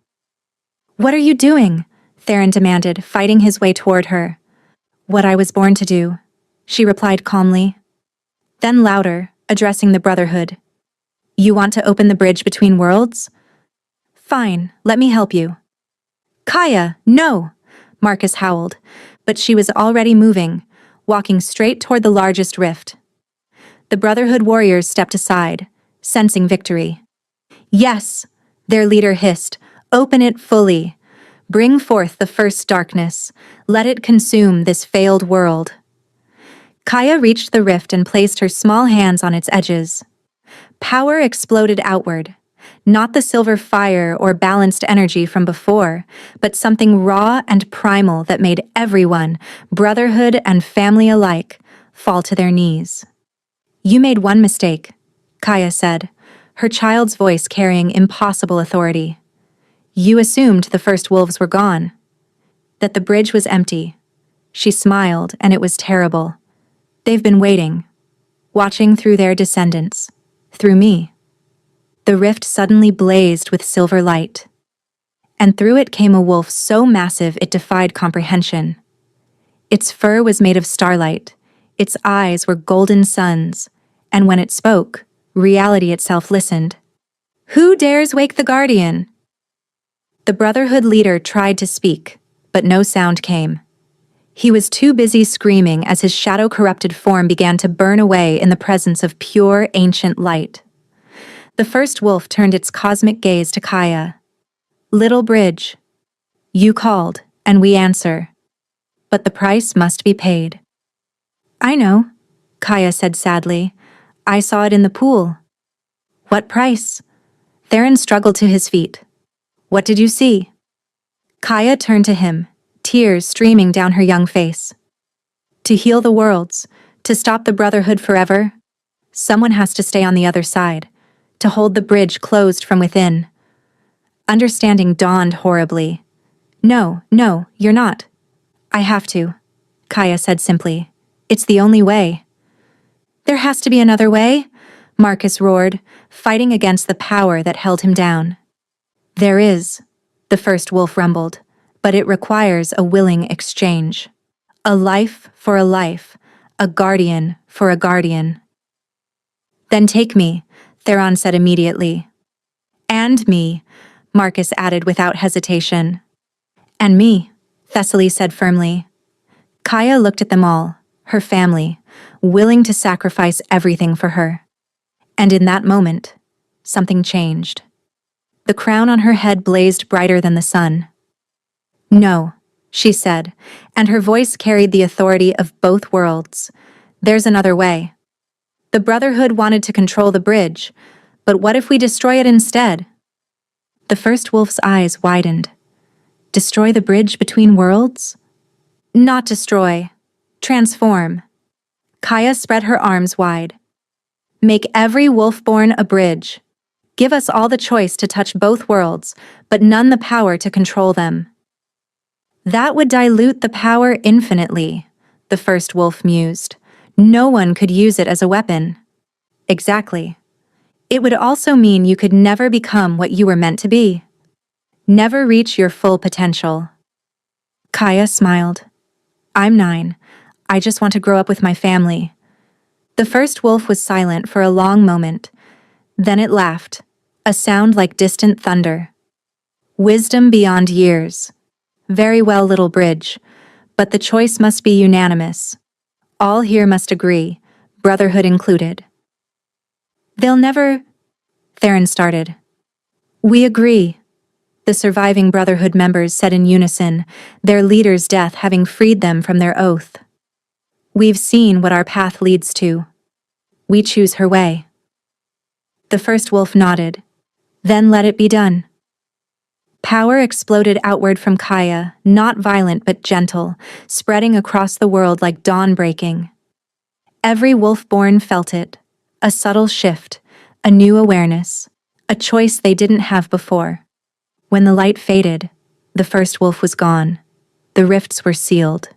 What are you doing? Theron demanded, fighting his way toward her. What I was born to do, she replied calmly. Then louder, addressing the Brotherhood. You want to open the bridge between worlds? Fine, let me help you. Kaya, no! Marcus howled, but she was already moving, walking straight toward the largest rift. The Brotherhood warriors stepped aside, sensing victory. Yes, their leader hissed, open it fully. Bring forth the first darkness. Let it consume this failed world. Kaya reached the rift and placed her small hands on its edges. Power exploded outward. Not the silver fire or balanced energy from before, but something raw and primal that made everyone, Brotherhood and family alike, fall to their knees. You made one mistake, Kaya said, her child's voice carrying impossible authority. You assumed the first wolves were gone, that the bridge was empty. She smiled, and it was terrible. They've been waiting, watching through their descendants, through me. The rift suddenly blazed with silver light, and through it came a wolf so massive it defied comprehension. Its fur was made of starlight, Its eyes were golden suns, and when it spoke, reality itself listened. "Who dares wake the guardian?" The Brotherhood leader tried to speak, but no sound came. He was too busy screaming as his shadow-corrupted form began to burn away in the presence of pure, ancient light. The first wolf turned its cosmic gaze to Kaya. "Little bridge. You called, and we answer. But the price must be paid." "I know," Kaya said sadly. "I saw it in the pool." "What price?" Theron struggled to his feet. "What did you see?" Kaya turned to him, tears streaming down her young face. "To heal the worlds, to stop the Brotherhood forever, someone has to stay on the other side, to hold the bridge closed from within." Understanding dawned horribly. "No, no, you're not." "I have to," Kaya said simply. "It's the only way." "There has to be another way," Marcus roared, fighting against the power that held him down. "There is," the first wolf rumbled, "but it requires a willing exchange. A life for a life, a guardian for a guardian." "Then take me," Theron said immediately. "And me," Marcus added without hesitation. "And me," Thessaly said firmly. Kaya looked at them all, her family, willing to sacrifice everything for her. And in that moment, something changed. The crown on her head blazed brighter than the sun. "No," she said, and her voice carried the authority of both worlds. "There's another way. The Brotherhood wanted to control the bridge, but what if we destroy it instead?" The first wolf's eyes widened. "Destroy the bridge between worlds?" "Not destroy. Transform." Kaya spread her arms wide. "Make every wolf-born a bridge. Give us all the choice to touch both worlds, but none the power to control them." "That would dilute the power infinitely," the first wolf mused. "No one could use it as a weapon." "Exactly. It would also mean you could never become what you were meant to be. Never reach your full potential." Kaya smiled. "I'm 9. I just want to grow up with my family." The first wolf was silent for a long moment. Then it laughed, a sound like distant thunder. "Wisdom beyond years. Very well, little bridge. But the choice must be unanimous. All here must agree, Brotherhood included." "They'll never—" Theron started. "We agree," the surviving Brotherhood members said in unison, their leader's death having freed them from their oath. "We've seen what our path leads to. We choose her way." The first wolf nodded. "Then let it be done." Power exploded outward from Kaya, not violent but gentle, spreading across the world like dawn breaking. Every wolf-born felt it, a subtle shift, a new awareness, a choice they didn't have before. When the light faded, the first wolf was gone. The rifts were sealed,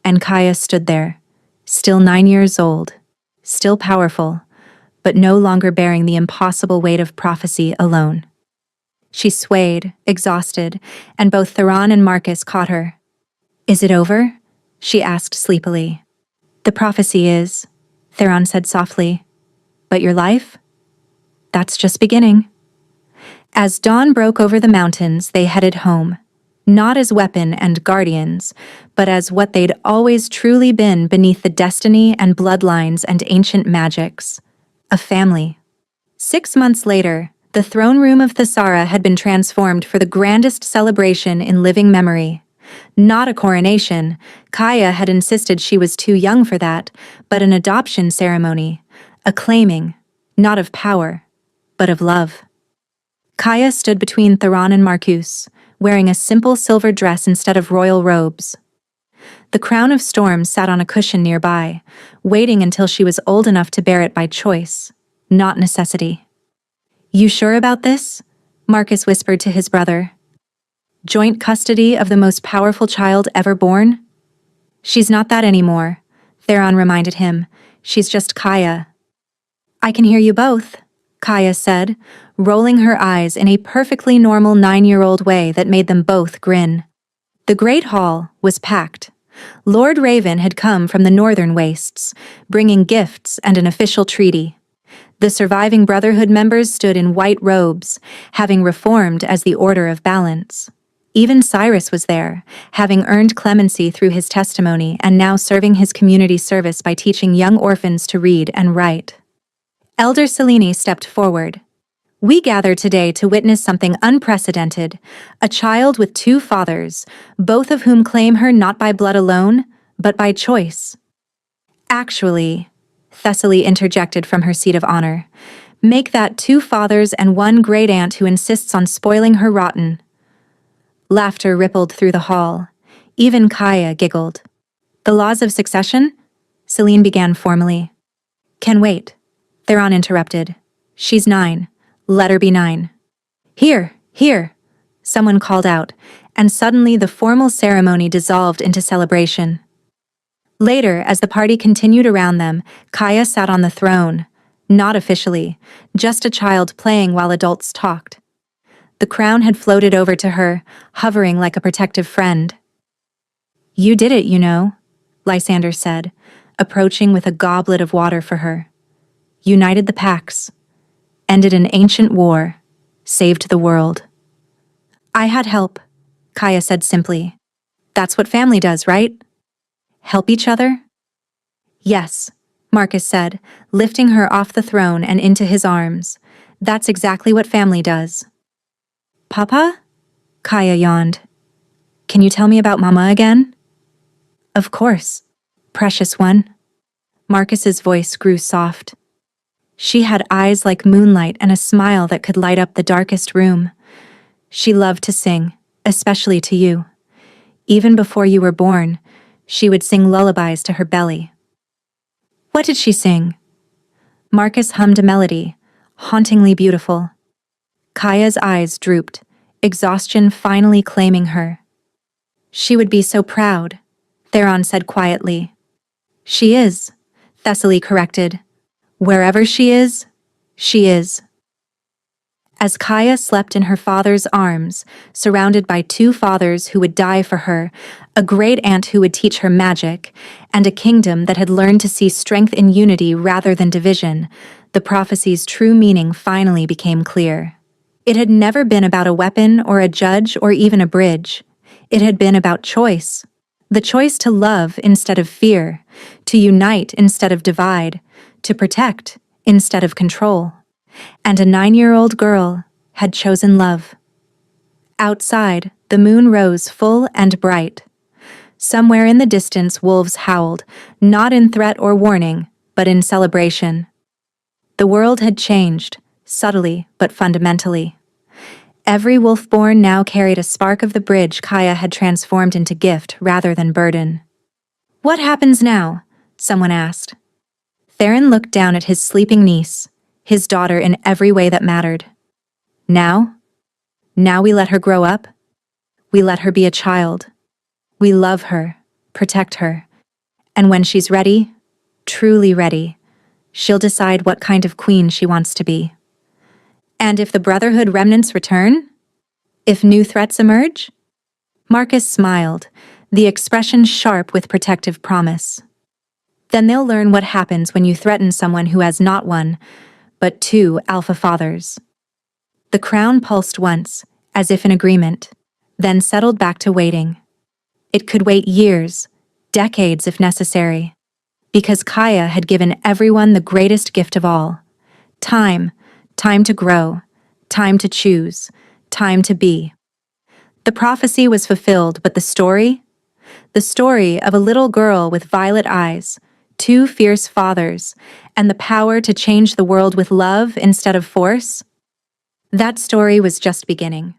and Kaya stood there, still 9 years old, still powerful, but no longer bearing the impossible weight of prophecy alone. She swayed, exhausted, and both Theron and Marcus caught her. "Is it over?" she asked sleepily. "The prophecy is," Theron said softly. "But your life? That's just beginning." As dawn broke over the mountains, they headed home, not as weapon and guardians, but as what they'd always truly been beneath the destiny and bloodlines and ancient magics. A family. 6 months later, the throne room of Thessara had been transformed for the grandest celebration in living memory. Not a coronation, Kaya had insisted she was too young for that, but an adoption ceremony, a claiming, not of power, but of love. Kaya stood between Theron and Marcus, wearing a simple silver dress instead of royal robes. The crown of storms sat on a cushion nearby, waiting until she was old enough to bear it by choice, not necessity. "You sure about this?" Marcus whispered to his brother. "Joint custody of the most powerful child ever born?" "She's not that anymore," Theron reminded him. "She's just Kaya." "I can hear you both," Kaya said, rolling her eyes in a perfectly normal 9-year-old way that made them both grin. The great hall was packed. Lord Raven had come from the northern wastes, bringing gifts and an official treaty. The surviving Brotherhood members stood in white robes, having reformed as the Order of Balance. Even Cyrus was there, having earned clemency through his testimony and now serving his community service by teaching young orphans to read and write. Elder Selene stepped forward. We gather today to witness something unprecedented, a child with two fathers, both of whom claim her not by blood alone, but by choice. Actually, Thessaly interjected from her seat of honor, make that two fathers and one great-aunt who insists on spoiling her rotten. Laughter rippled through the hall. Even Kaya giggled. The laws of succession? Selene began formally. Can wait. Theron interrupted. She's 9. Let her be 9. Here, here, someone called out, and suddenly the formal ceremony dissolved into celebration. Later, as the party continued around them, Kaya sat on the throne. Not officially, just a child playing while adults talked. The crown had floated over to her, hovering like a protective friend. You did it, you know, Lysander said, approaching with a goblet of water for her. United the Pax, ended an ancient war, saved the world. I had help, Kaya said simply. That's what family does, right? Help each other? Yes, Marcus said, lifting her off the throne and into his arms. That's exactly what family does. Papa? Kaya yawned. Can you tell me about Mama again? Of course, precious one. Marcus's voice grew soft. She had eyes like moonlight and a smile that could light up the darkest room. She loved to sing, especially to you. Even before you were born, she would sing lullabies to her belly. What did she sing? Marcus hummed a melody, hauntingly beautiful. Kaya's eyes drooped, exhaustion finally claiming her. She would be so proud, Theron said quietly. She is, Thessaly corrected. Wherever she is, she is. As Kaya slept in her father's arms, surrounded by two fathers who would die for her, a great-aunt who would teach her magic, and a kingdom that had learned to see strength in unity rather than division, the prophecy's true meaning finally became clear. It had never been about a weapon or a judge or even a bridge. It had been about choice. The choice to love instead of fear, to unite instead of divide, to protect instead of control. And a 9-year-old girl had chosen love. Outside, the moon rose full and bright. Somewhere in the distance, wolves howled, not in threat or warning, but in celebration. The world had changed, subtly but fundamentally. Every wolf-born now carried a spark of the bridge Kaya had transformed into gift rather than burden. What happens now? Someone asked. Theron looked down at his sleeping niece, his daughter in every way that mattered. Now? Now we let her grow up. We let her be a child. We love her, protect her, and when she's ready, truly ready, she'll decide what kind of queen she wants to be. And if the Brotherhood remnants return? If new threats emerge? Marcus smiled, the expression sharp with protective promise. Then they'll learn what happens when you threaten someone who has not one, but 2 alpha fathers. The crown pulsed once, as if in agreement, then settled back to waiting. It could wait years, decades if necessary, because Kaya had given everyone the greatest gift of all. Time to grow, time to choose, time to be. The prophecy was fulfilled, but the story? The story of a little girl with violet eyes, 2 fierce fathers, and the power to change the world with love instead of force? That story was just beginning.